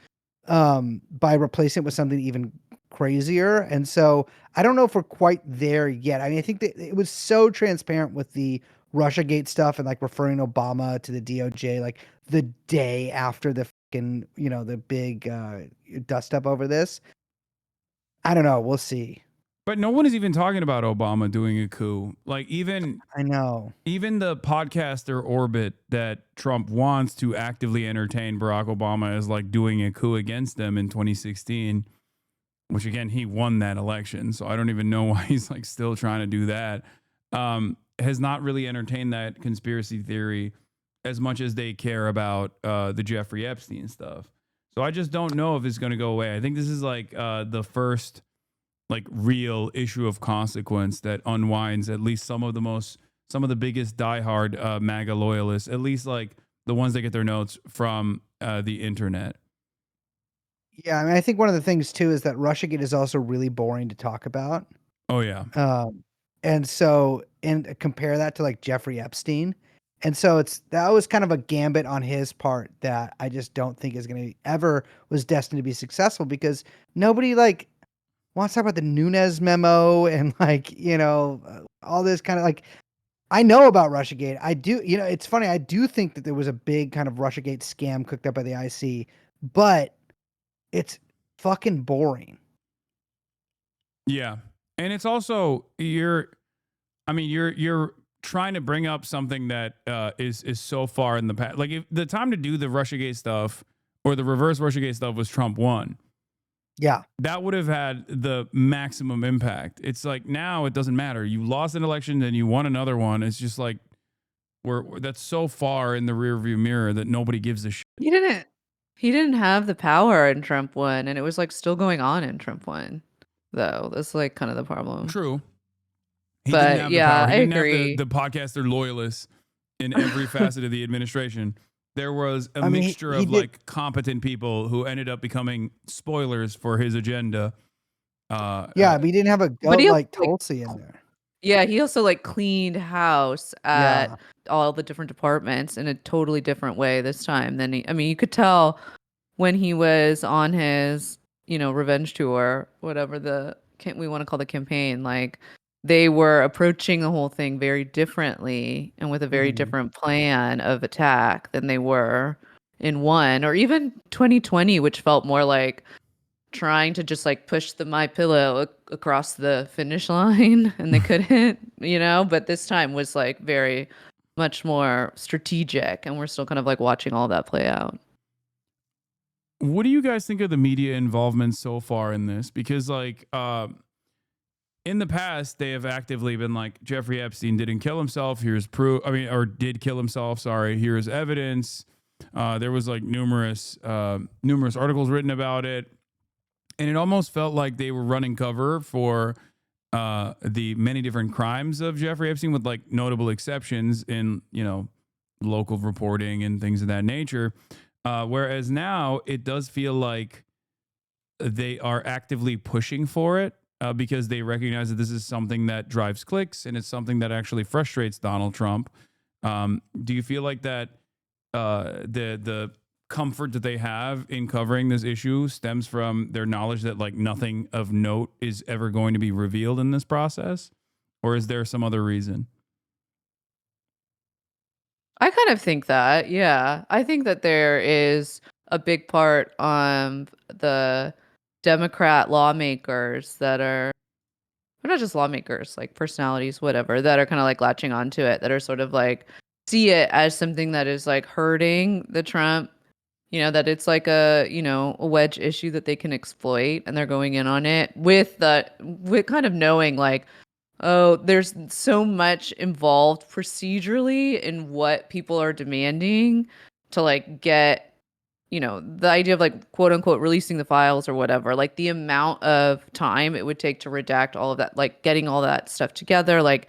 [SPEAKER 1] by replacing it with something even crazier. And so I don't know if we're quite there yet. I mean, I think that it was so transparent with the Russiagate stuff and like referring Obama to the DOJ like the day after the fucking, the big dust up over this. I don't know. We'll see.
[SPEAKER 3] But no one is even talking about Obama doing a coup. Like
[SPEAKER 1] I know.
[SPEAKER 3] even the podcaster orbit that Trump wants to actively entertain Barack Obama as like doing a coup against them in 2016, which again, he won that election. So I don't even know why he's like still trying to do that. Has not really entertained that conspiracy theory as much as they care about the Jeffrey Epstein stuff. So I just don't know if it's going to go away. I think this is like the first like real issue of consequence that unwinds at least some of the biggest diehard MAGA loyalists, at least like the ones that get their notes from the internet.
[SPEAKER 1] Yeah, I mean, I think one of the things too is that Russiagate is also really boring to talk about.
[SPEAKER 3] Oh yeah.
[SPEAKER 1] And compare that to like Jeffrey Epstein. And so that was kind of a gambit on his part that I just don't think is going to ever was destined to be successful because nobody like wants to talk about the Nunes memo and like, all this kind of like, I know about Russiagate. I do, it's funny. I do think that there was a big kind of Russiagate scam cooked up by the IC, but it's fucking boring.
[SPEAKER 3] Yeah. And it's also you're trying to bring up something that is so far in the past. Like if the time to do the Russiagate stuff or the reverse Russiagate stuff was Trump won.
[SPEAKER 1] Yeah.
[SPEAKER 3] That would have had the maximum impact. It's like now it doesn't matter. You lost an election, then you won another one. It's just like that's so far in the rearview mirror that nobody gives a shit.
[SPEAKER 2] He didn't have the power in Trump won, and it was like still going on in Trump won, though. That's like kind of the problem.
[SPEAKER 3] True. He
[SPEAKER 2] But
[SPEAKER 3] didn't have
[SPEAKER 2] yeah,
[SPEAKER 3] the power. He
[SPEAKER 2] I
[SPEAKER 3] didn't
[SPEAKER 2] agree.
[SPEAKER 3] have the podcaster loyalists in every facet of the administration. There was a mixture of like competent people who ended up becoming spoilers for his agenda.
[SPEAKER 1] But he didn't have a goat like Tulsi in there.
[SPEAKER 2] Yeah, he also like cleaned house at all the different departments in a totally different way this time than you could tell when he was on his, revenge tour, whatever we want to call the campaign, like they were approaching the whole thing very differently and with a very different plan of attack than they were in one or even 2020, which felt more like trying to just like push the My Pillow across the finish line and they couldn't, but this time was like very much more strategic and we're still kind of like watching all that play out.
[SPEAKER 3] What do you guys think of the media involvement so far in this? Because like in the past, they have actively been like, Jeffrey Epstein didn't kill himself. Here's proof. Or did kill himself. Sorry. Here's evidence. There was like numerous articles written about it. And it almost felt like they were running cover for the many different crimes of Jeffrey Epstein with like notable exceptions in, local reporting and things of that nature. Whereas now it does feel like they are actively pushing for it. Because they recognize that this is something that drives clicks and it's something that actually frustrates Donald Trump. Do you feel like that the comfort that they have in covering this issue stems from their knowledge that like nothing of note is ever going to be revealed in this process? Or is there some other reason?
[SPEAKER 2] I kind of think that, yeah. I think that there is a big part on the Democrat lawmakers that are, or not just lawmakers, like personalities, whatever, that are kind of like latching onto it, that are sort of like see it as something that is like hurting the Trump, that it's like a wedge issue that they can exploit, and they're going in on it with kind of knowing like, oh, there's so much involved procedurally in what people are demanding to like get the idea of like quote unquote releasing the files or whatever, like the amount of time it would take to redact all of that, like getting all that stuff together, like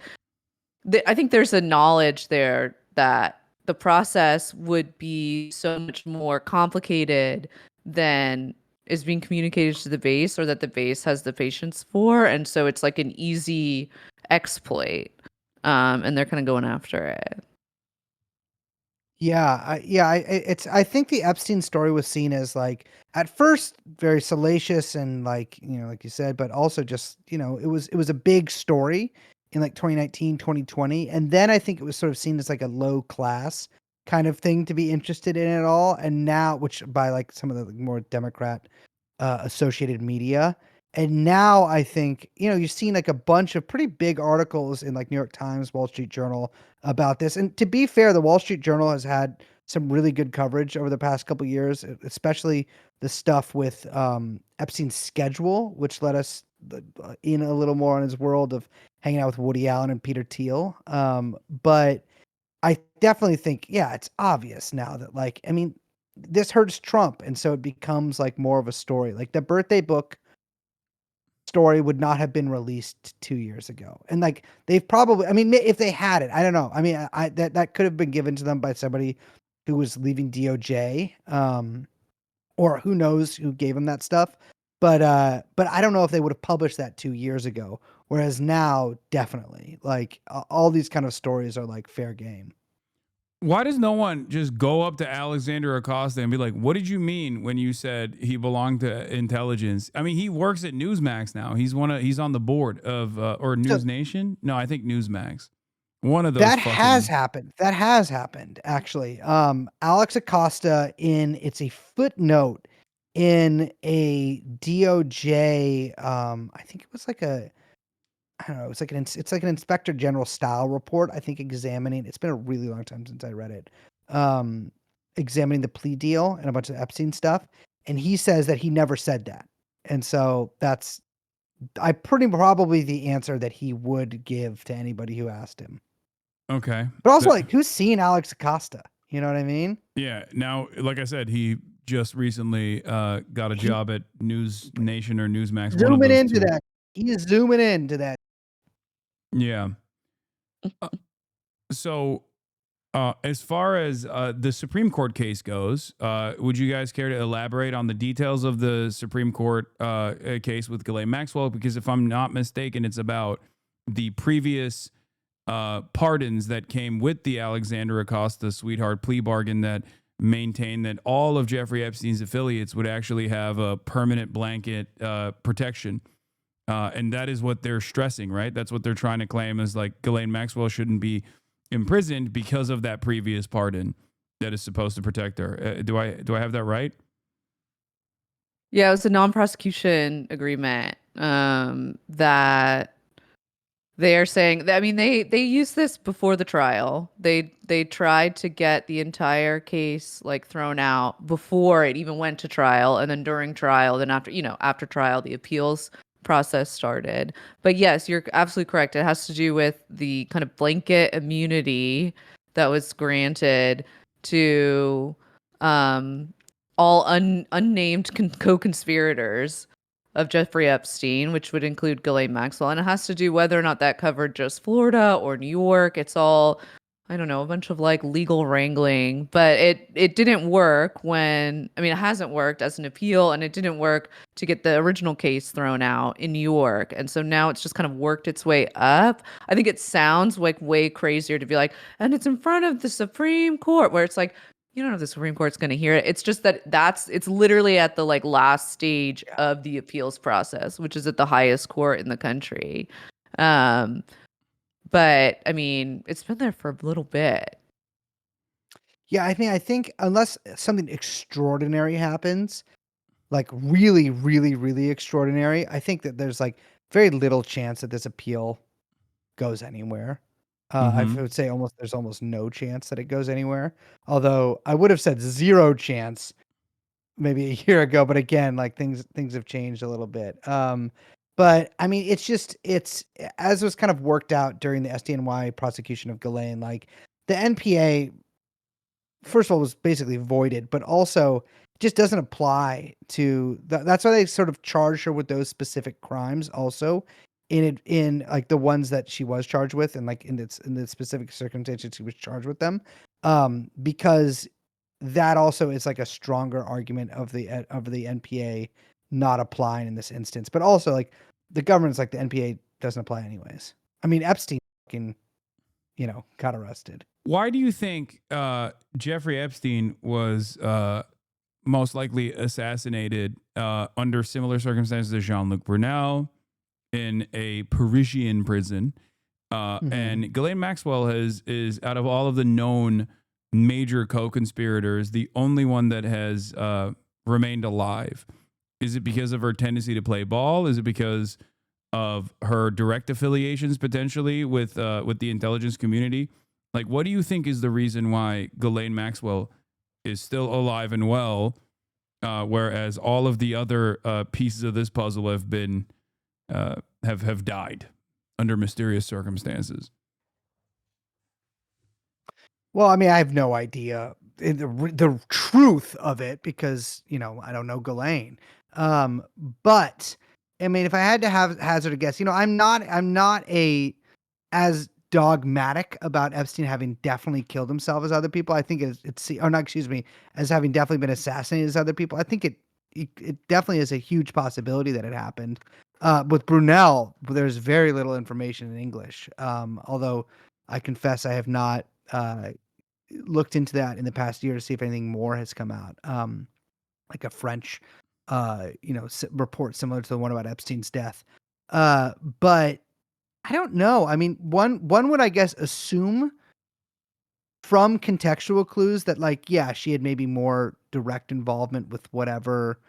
[SPEAKER 2] I think there's a knowledge there that the process would be so much more complicated than is being communicated to the base, or that the base has the patience for, and so it's like an easy exploit, and they're kind of going after it.
[SPEAKER 1] I think the Epstein story was seen as like at first very salacious and like like you said, but also just it was a big story in like 2019, 2020, and then I think it was sort of seen as like a low class kind of thing to be interested in it all, and now which by like some of the more Democrat associated media. And now I think, you've seen like a bunch of pretty big articles in like New York Times, Wall Street Journal about this. And to be fair, the Wall Street Journal has had some really good coverage over the past couple of years, especially the stuff with Epstein's schedule, which let us in a little more on his world of hanging out with Woody Allen and Peter Thiel. But I definitely think, yeah, it's obvious now that like, I mean, this hurts Trump, and so it becomes like more of a story. Like the birthday book story would not have been released 2 years ago, and like they've probably, I mean, if they had it, I don't know. I mean, that could have been given to them by somebody who was leaving DOJ, or who knows who gave him that stuff. But I don't know if they would have published that 2 years ago. Whereas now, definitely, like all these kind of stories are like fair game.
[SPEAKER 3] Why does no one just go up to Alexander Acosta and be like, "What did you mean when you said he belonged to intelligence?" I mean, he works at Newsmax now. He's on the board of or News
[SPEAKER 1] So
[SPEAKER 3] Nation. No, I think Newsmax. One of those.
[SPEAKER 1] that
[SPEAKER 3] fucking...
[SPEAKER 1] has happened. That has happened actually. Alex Acosta, it's a footnote in a DOJ. I think it was like I don't know. It's like an inspector general style report. I think examining. It's been a really long time since I read it. Examining the plea deal and a bunch of Epstein stuff, and he says that he never said that, and so that's pretty probably the answer that he would give to anybody who asked him.
[SPEAKER 3] Okay,
[SPEAKER 1] but also like who's seen Alex Acosta? You know what I mean?
[SPEAKER 3] Yeah. Now, like I said, he just recently got a job at News Nation or Newsmax.
[SPEAKER 1] Zooming into that. He is zooming into that.
[SPEAKER 3] Yeah. So, as far as the Supreme Court case goes, would you guys care to elaborate on the details of the Supreme Court case with Ghislaine Maxwell? Because if I'm not mistaken, it's about the previous pardons that came with the Alexander Acosta sweetheart plea bargain that maintained that all of Jeffrey Epstein's affiliates would actually have a permanent blanket protection. And that is what they're stressing, right? That's what they're trying to claim is like Ghislaine Maxwell shouldn't be imprisoned because of that previous pardon that is supposed to protect her. Do I have that right?
[SPEAKER 2] Yeah, it was a non-prosecution agreement that they are saying. I mean, they used this before the trial. They tried to get the entire case like thrown out before it even went to trial, and then during trial, then after trial, the appeals process started. But yes, you're absolutely correct. It has to do with the kind of blanket immunity that was granted to all unnamed co-conspirators of Jeffrey Epstein, which would include Ghislaine Maxwell. And it has to do whether or not that covered just Florida or New York. It's all, I don't know, a bunch of like legal wrangling, but it didn't work it hasn't worked as an appeal, and it didn't work to get the original case thrown out in New York. And so now it's just kind of worked its way up. I think it sounds like way crazier to be like, and it's in front of the Supreme Court, where it's like, you don't know if the Supreme Court's going to hear it. It's just that it's literally at the like last stage of the appeals process, which is at the highest court in the country. But I mean, it's been there for a little bit.
[SPEAKER 1] Yeah, I think unless something extraordinary happens, like really, really, really extraordinary, I think that there's like very little chance that this appeal goes anywhere. I would say there's almost no chance that it goes anywhere. Although I would have said zero chance maybe a year ago, but again, like things have changed a little bit. But I mean, it's as was kind of worked out during the SDNY prosecution of Ghislaine, like the NPA, first of all, was basically voided, but also just doesn't apply to that's why they sort of charged her with those specific crimes also in like the ones that she was charged with and like in the specific circumstances she was charged with them. Because that also is like a stronger argument of the NPA not applying in this instance. But also like the government's like the NPA doesn't apply anyways. I mean, Epstein fucking, got arrested.
[SPEAKER 3] Why do you think Jeffrey Epstein was most likely assassinated under similar circumstances as Jean-Luc Brunel in a Parisian prison? And Ghislaine Maxwell is out of all of the known major co-conspirators, the only one that has remained alive. Is it because of her tendency to play ball? Is it because of her direct affiliations potentially with the intelligence community? Like, what do you think is the reason why Ghislaine Maxwell is still alive and well, whereas all of the other pieces of this puzzle have been have died under mysterious circumstances?
[SPEAKER 1] Well, I mean, I have no idea the truth of it because I don't know Ghislaine. But I mean, if I had to hazard a guess, I'm not as dogmatic about Epstein having definitely killed himself as other people. I think as having definitely been assassinated as other people. I think it definitely is a huge possibility that it happened. With Brunel, there's very little information in English. Although I confess I have not looked into that in the past year to see if anything more has come out. Like a French, report similar to the one about Epstein's death. But I don't know. I mean, one would, I guess, assume from contextual clues that, like, yeah, she had maybe more direct involvement with whatever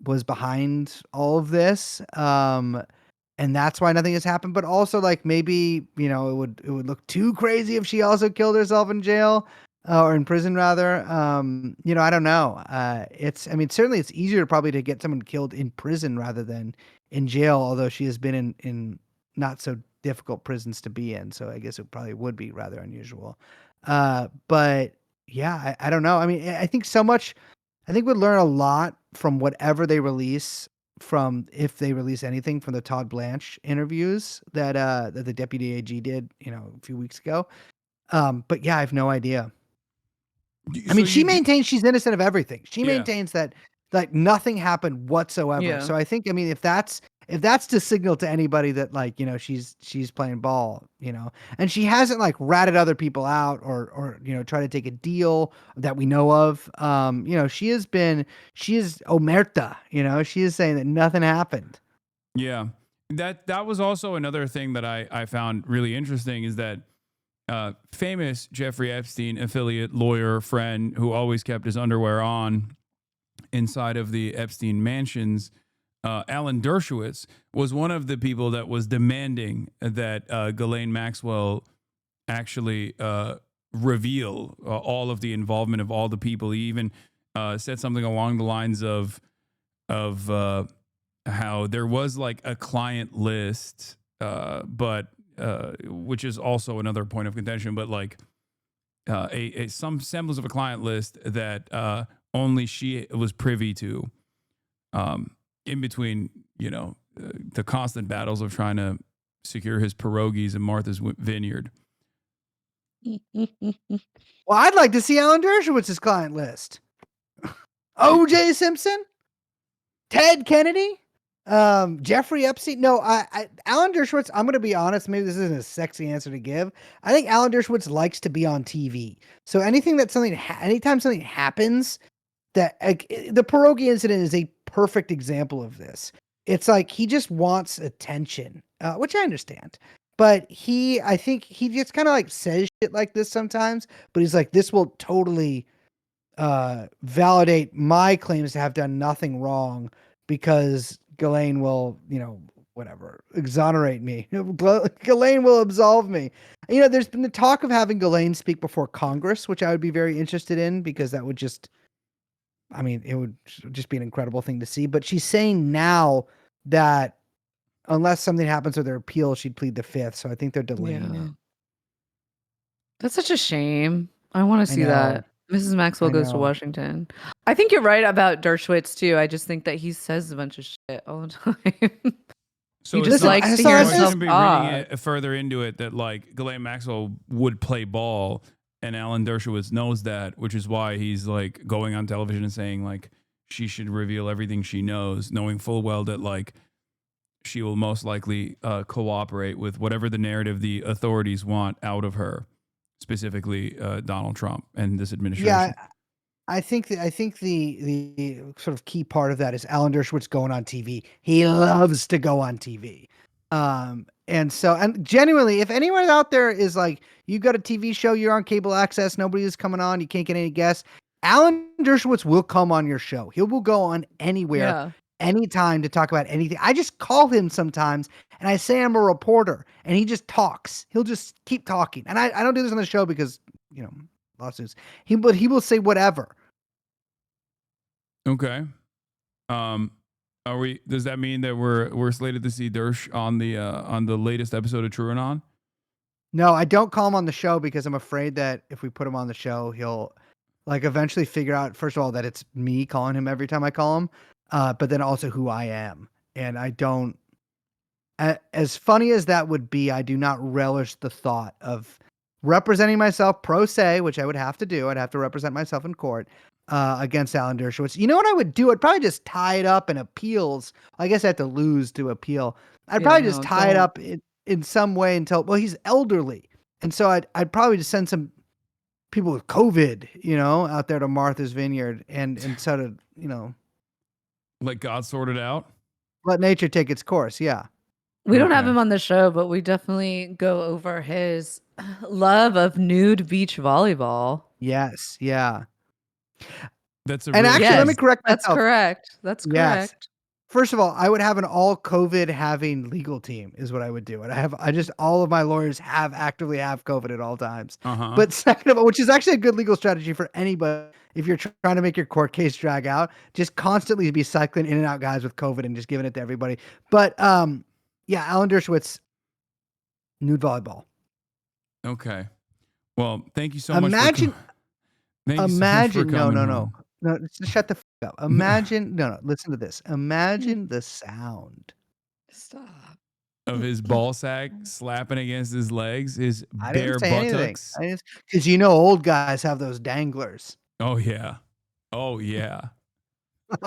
[SPEAKER 1] was behind all of this. And that's why nothing has happened. But also, like, maybe, it would look too crazy if she also killed herself in jail or in prison, rather. I don't know. Certainly it's easier probably to get someone killed in prison rather than in jail, although she has been in not so difficult prisons to be in. So I guess it probably would be rather unusual. But yeah, I don't know. I mean, I think we'd learn a lot from whatever they release if they release anything from the Todd Blanche interviews that the deputy AG did, a few weeks ago. But yeah, I have no idea. I mean, she maintains she's innocent of everything. She maintains that like nothing happened whatsoever.
[SPEAKER 2] Yeah.
[SPEAKER 1] So I think, I mean, if that's to signal to anybody that like, she's playing ball, and she hasn't like ratted other people out or try to take a deal that we know of. She is omerta, she is saying that nothing happened.
[SPEAKER 3] Yeah. That was also another thing that I found really interesting is that famous Jeffrey Epstein affiliate lawyer friend who always kept his underwear on inside of the Epstein mansions, Alan Dershowitz, was one of the people that was demanding that Ghislaine Maxwell actually reveal all of the involvement of all the people. He even said something along the lines of how there was like a client list, but which is also another point of contention, but like some semblance of a client list that only she was privy to, in between, the constant battles of trying to secure his pierogies in Martha's Vineyard.
[SPEAKER 1] Well, I'd like to see Alan Dershowitz's client list. O.J. Simpson, Ted Kennedy, Jeffrey Epstein. No, Alan Dershowitz, I'm going to be honest. Maybe this isn't a sexy answer to give. I think Alan Dershowitz likes to be on TV. So anytime something happens that the pierogi incident is a perfect example of this. It's like, he just wants attention, which I understand, but I think he just kind of like says shit like this sometimes, but he's like, this will totally, validate my claims to have done nothing wrong because Ghislaine will, whatever, exonerate me. Ghislaine will absolve me. There's been the talk of having Ghislaine speak before Congress, which I would be very interested in because that would just, it would just be an incredible thing to see. But she's saying now that unless something happens with her appeal, she'd plead the fifth. So I think they're delaying it.
[SPEAKER 2] That's such a shame. I want to see that. Mrs. Maxwell
[SPEAKER 1] I
[SPEAKER 2] goes to
[SPEAKER 1] know.
[SPEAKER 2] Washington. I think you're right about Dershowitz too. I just think that he says a bunch of shit all the time.
[SPEAKER 3] So
[SPEAKER 2] he
[SPEAKER 3] it's
[SPEAKER 2] just
[SPEAKER 1] Listen,
[SPEAKER 3] not,
[SPEAKER 2] likes to
[SPEAKER 1] Hasan,
[SPEAKER 2] hear
[SPEAKER 3] so I
[SPEAKER 2] himself
[SPEAKER 3] shouldn't be reading
[SPEAKER 2] talk.
[SPEAKER 3] it further into it that like Ghislaine Maxwell would play ball, and Alan Dershowitz knows that, which is why he's like going on television and saying like she should reveal everything she knows, knowing full well that like she will most likely cooperate with whatever the narrative the authorities want out of her, specifically Donald Trump and this administration.
[SPEAKER 1] Yeah, I think the sort of key part of that is Alan Dershowitz going on TV. He loves to go on TV. And genuinely, if anyone out there is like, you got a TV show, you're on cable access, nobody is coming on, you can't get any guests, Alan Dershowitz will come on your show. He will go on anywhere,
[SPEAKER 2] Yeah.
[SPEAKER 1] anytime to talk about anything. I just call him sometimes and I say I'm a reporter and he just talks. He'll just keep talking. And I don't do this on the show because, lawsuits. But he will say whatever.
[SPEAKER 3] Okay. Are we? Does that mean that we're slated to see Dersh on the latest episode of True Anon?
[SPEAKER 1] No, I don't call him on the show because I'm afraid that if we put him on the show, he'll like eventually figure out, first of all, that it's me calling him every time I call him, but then also who I am. And I don't, as funny as that would be, I do not relish the thought of representing myself pro se, which I would have to do. I'd have to represent myself in court against Alan Dershowitz. You know what I would do? I'd probably just tie it up in appeals. I guess I have to lose to appeal. I'd
[SPEAKER 2] Yeah,
[SPEAKER 1] probably just
[SPEAKER 2] no,
[SPEAKER 1] tie it
[SPEAKER 2] don't.
[SPEAKER 1] up in some way until, well, he's elderly. And so I'd probably just send some people with COVID, out there to Martha's Vineyard and sort of,
[SPEAKER 3] Like God sorted out?
[SPEAKER 1] let nature take its course. Yeah.
[SPEAKER 2] We don't have
[SPEAKER 3] Okay.
[SPEAKER 2] him on the show, but we definitely go over his love of nude beach volleyball.
[SPEAKER 1] Yes. Yeah.
[SPEAKER 3] That's a
[SPEAKER 1] And
[SPEAKER 3] real
[SPEAKER 1] actually,
[SPEAKER 2] Yes,
[SPEAKER 1] let me
[SPEAKER 3] thing.
[SPEAKER 1] correct
[SPEAKER 2] that's
[SPEAKER 1] myself.
[SPEAKER 2] correct. That's
[SPEAKER 1] Yes.
[SPEAKER 2] correct.
[SPEAKER 1] First of all, I would have an all COVID having legal team is what I would do. And all of my lawyers actively have COVID at all times.
[SPEAKER 3] Uh-huh.
[SPEAKER 1] But second of all, which is actually a good legal strategy for anybody, if you're trying to make your court case drag out, just constantly be cycling in and out guys with COVID and just giving it to everybody. But yeah, Alan Dershowitz, nude volleyball.
[SPEAKER 3] Okay. Well, thank you so much.
[SPEAKER 1] Imagine,
[SPEAKER 3] Thank you so much for
[SPEAKER 1] no,
[SPEAKER 3] coming
[SPEAKER 1] no,
[SPEAKER 3] on.
[SPEAKER 1] no, just shut the fuck up. Imagine, no, listen to this. Imagine the sound.
[SPEAKER 2] Stop.
[SPEAKER 3] Of his ball sack slapping against his legs, his
[SPEAKER 1] I
[SPEAKER 3] bare
[SPEAKER 1] didn't say
[SPEAKER 3] buttocks.
[SPEAKER 1] anything. Because old guys have those danglers.
[SPEAKER 3] Oh yeah. Oh yeah.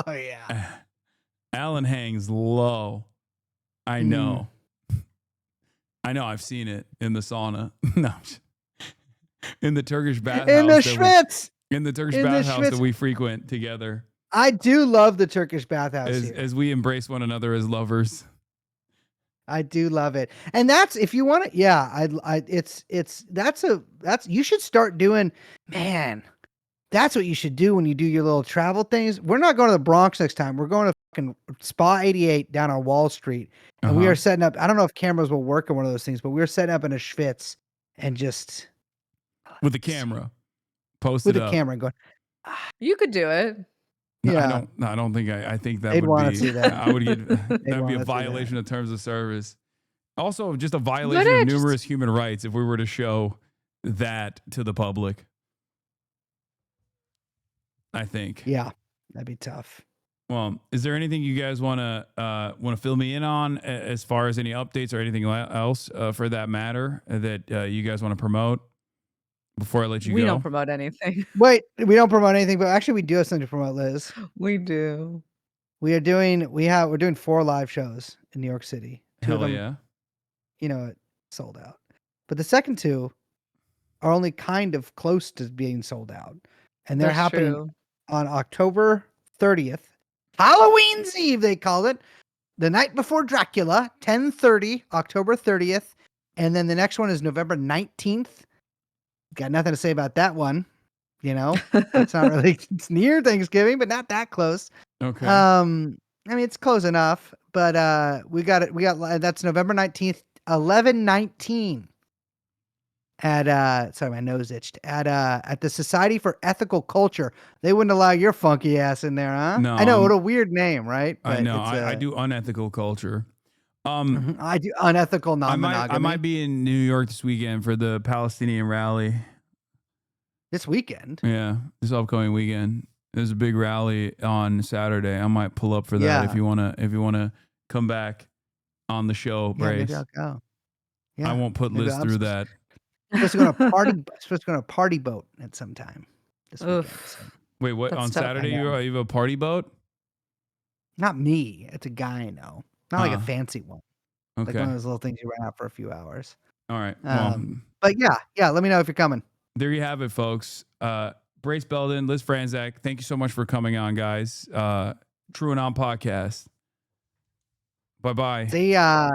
[SPEAKER 1] Oh yeah.
[SPEAKER 3] Alan hangs low. I know. I know. I've seen it in the sauna. No, in the Turkish bathhouse.
[SPEAKER 1] In the Schwitz.
[SPEAKER 3] In the Turkish
[SPEAKER 1] In the
[SPEAKER 3] bathhouse that
[SPEAKER 1] Schwitz.
[SPEAKER 3] we frequent together.
[SPEAKER 1] I do love the Turkish bathhouse here.
[SPEAKER 3] As we embrace one another as lovers.
[SPEAKER 1] I do love it. And that's, if you want to, yeah, you should start doing, man, that's what you should do when you do your little travel things. We're not going to the Bronx next time. We're going to fucking Spa 88 down on Wall Street. And we are setting up, I don't know if cameras will work in one of those things, but we're setting up in a Schwitz and just.
[SPEAKER 3] With the camera. Post
[SPEAKER 1] with
[SPEAKER 3] it
[SPEAKER 1] the
[SPEAKER 3] up.
[SPEAKER 1] camera and going,
[SPEAKER 2] You could do it.
[SPEAKER 3] No,
[SPEAKER 1] yeah.
[SPEAKER 3] I don't think I think that
[SPEAKER 1] They'd
[SPEAKER 3] would
[SPEAKER 1] wanna
[SPEAKER 3] be
[SPEAKER 1] see that.
[SPEAKER 3] I would get that would be
[SPEAKER 1] wanna
[SPEAKER 3] a
[SPEAKER 1] see
[SPEAKER 3] violation of terms of service. Also, just a
[SPEAKER 2] But
[SPEAKER 3] violation
[SPEAKER 2] it
[SPEAKER 3] of
[SPEAKER 2] just-
[SPEAKER 3] numerous human rights if we were to show that to the public. I think.
[SPEAKER 1] yeah, that'd be tough.
[SPEAKER 3] Well, is there anything you guys want to fill me in on as far as any updates or anything else for that matter that you guys want to promote before I let you
[SPEAKER 2] We
[SPEAKER 3] go?
[SPEAKER 2] don't promote anything.
[SPEAKER 1] Wait, we don't promote anything, but actually we do have something to promote, Liz.
[SPEAKER 2] We do.
[SPEAKER 1] We're doing 4 live shows in New York City. 2 of
[SPEAKER 3] Hell
[SPEAKER 1] them,
[SPEAKER 3] yeah.
[SPEAKER 1] sold out. But the second 2 are only kind of close to being sold out. And they're
[SPEAKER 2] That's
[SPEAKER 1] happening
[SPEAKER 2] true.
[SPEAKER 1] on October 30th. Halloween's Eve, they call it. The night before Dracula, 10:30, October 30th. And then the next one is November 19th. Got nothing to say about that one. It's not really, it's near Thanksgiving, but not that close.
[SPEAKER 3] Okay.
[SPEAKER 1] I mean, it's close enough, but we got that's November 19th, 11:19 at sorry, my nose itched at the Society for Ethical Culture. They wouldn't allow your funky ass in there, huh?
[SPEAKER 3] No,
[SPEAKER 1] I know, what a weird name, right?
[SPEAKER 3] I
[SPEAKER 1] But
[SPEAKER 3] know.
[SPEAKER 1] it's,
[SPEAKER 3] I do unethical culture.
[SPEAKER 1] I do unethical
[SPEAKER 3] I
[SPEAKER 1] non-monogamy.
[SPEAKER 3] might be in New York this weekend for the Palestinian rally.
[SPEAKER 1] This weekend.
[SPEAKER 3] Yeah, this upcoming weekend. There's a big rally on Saturday. I might pull up for that if you wanna come back on the show,
[SPEAKER 1] Yeah,
[SPEAKER 3] Brace.
[SPEAKER 1] maybe I'll go. Yeah,
[SPEAKER 3] I won't put
[SPEAKER 1] maybe
[SPEAKER 3] Liz
[SPEAKER 1] I'm
[SPEAKER 3] through
[SPEAKER 1] supposed,
[SPEAKER 3] that.
[SPEAKER 1] supposed to go on a party. Supposed to go on a party boat at some time this weekend.
[SPEAKER 2] Oof.
[SPEAKER 1] So.
[SPEAKER 3] Wait, what?
[SPEAKER 2] That's
[SPEAKER 3] On
[SPEAKER 2] tough.
[SPEAKER 3] Saturday,
[SPEAKER 1] I know.
[SPEAKER 3] you have a party boat?
[SPEAKER 1] Not me. It's a guy I know. Not like a fancy one. Like
[SPEAKER 3] Okay.
[SPEAKER 1] one of those little things you rent out for a few hours.
[SPEAKER 3] All right. Well,
[SPEAKER 1] But yeah. Let me know if you're coming.
[SPEAKER 3] there you have it, folks. Brace Belden, Liz Franczak, thank you so much for coming on, guys. True Anon Podcast. Bye-bye.
[SPEAKER 1] See ya.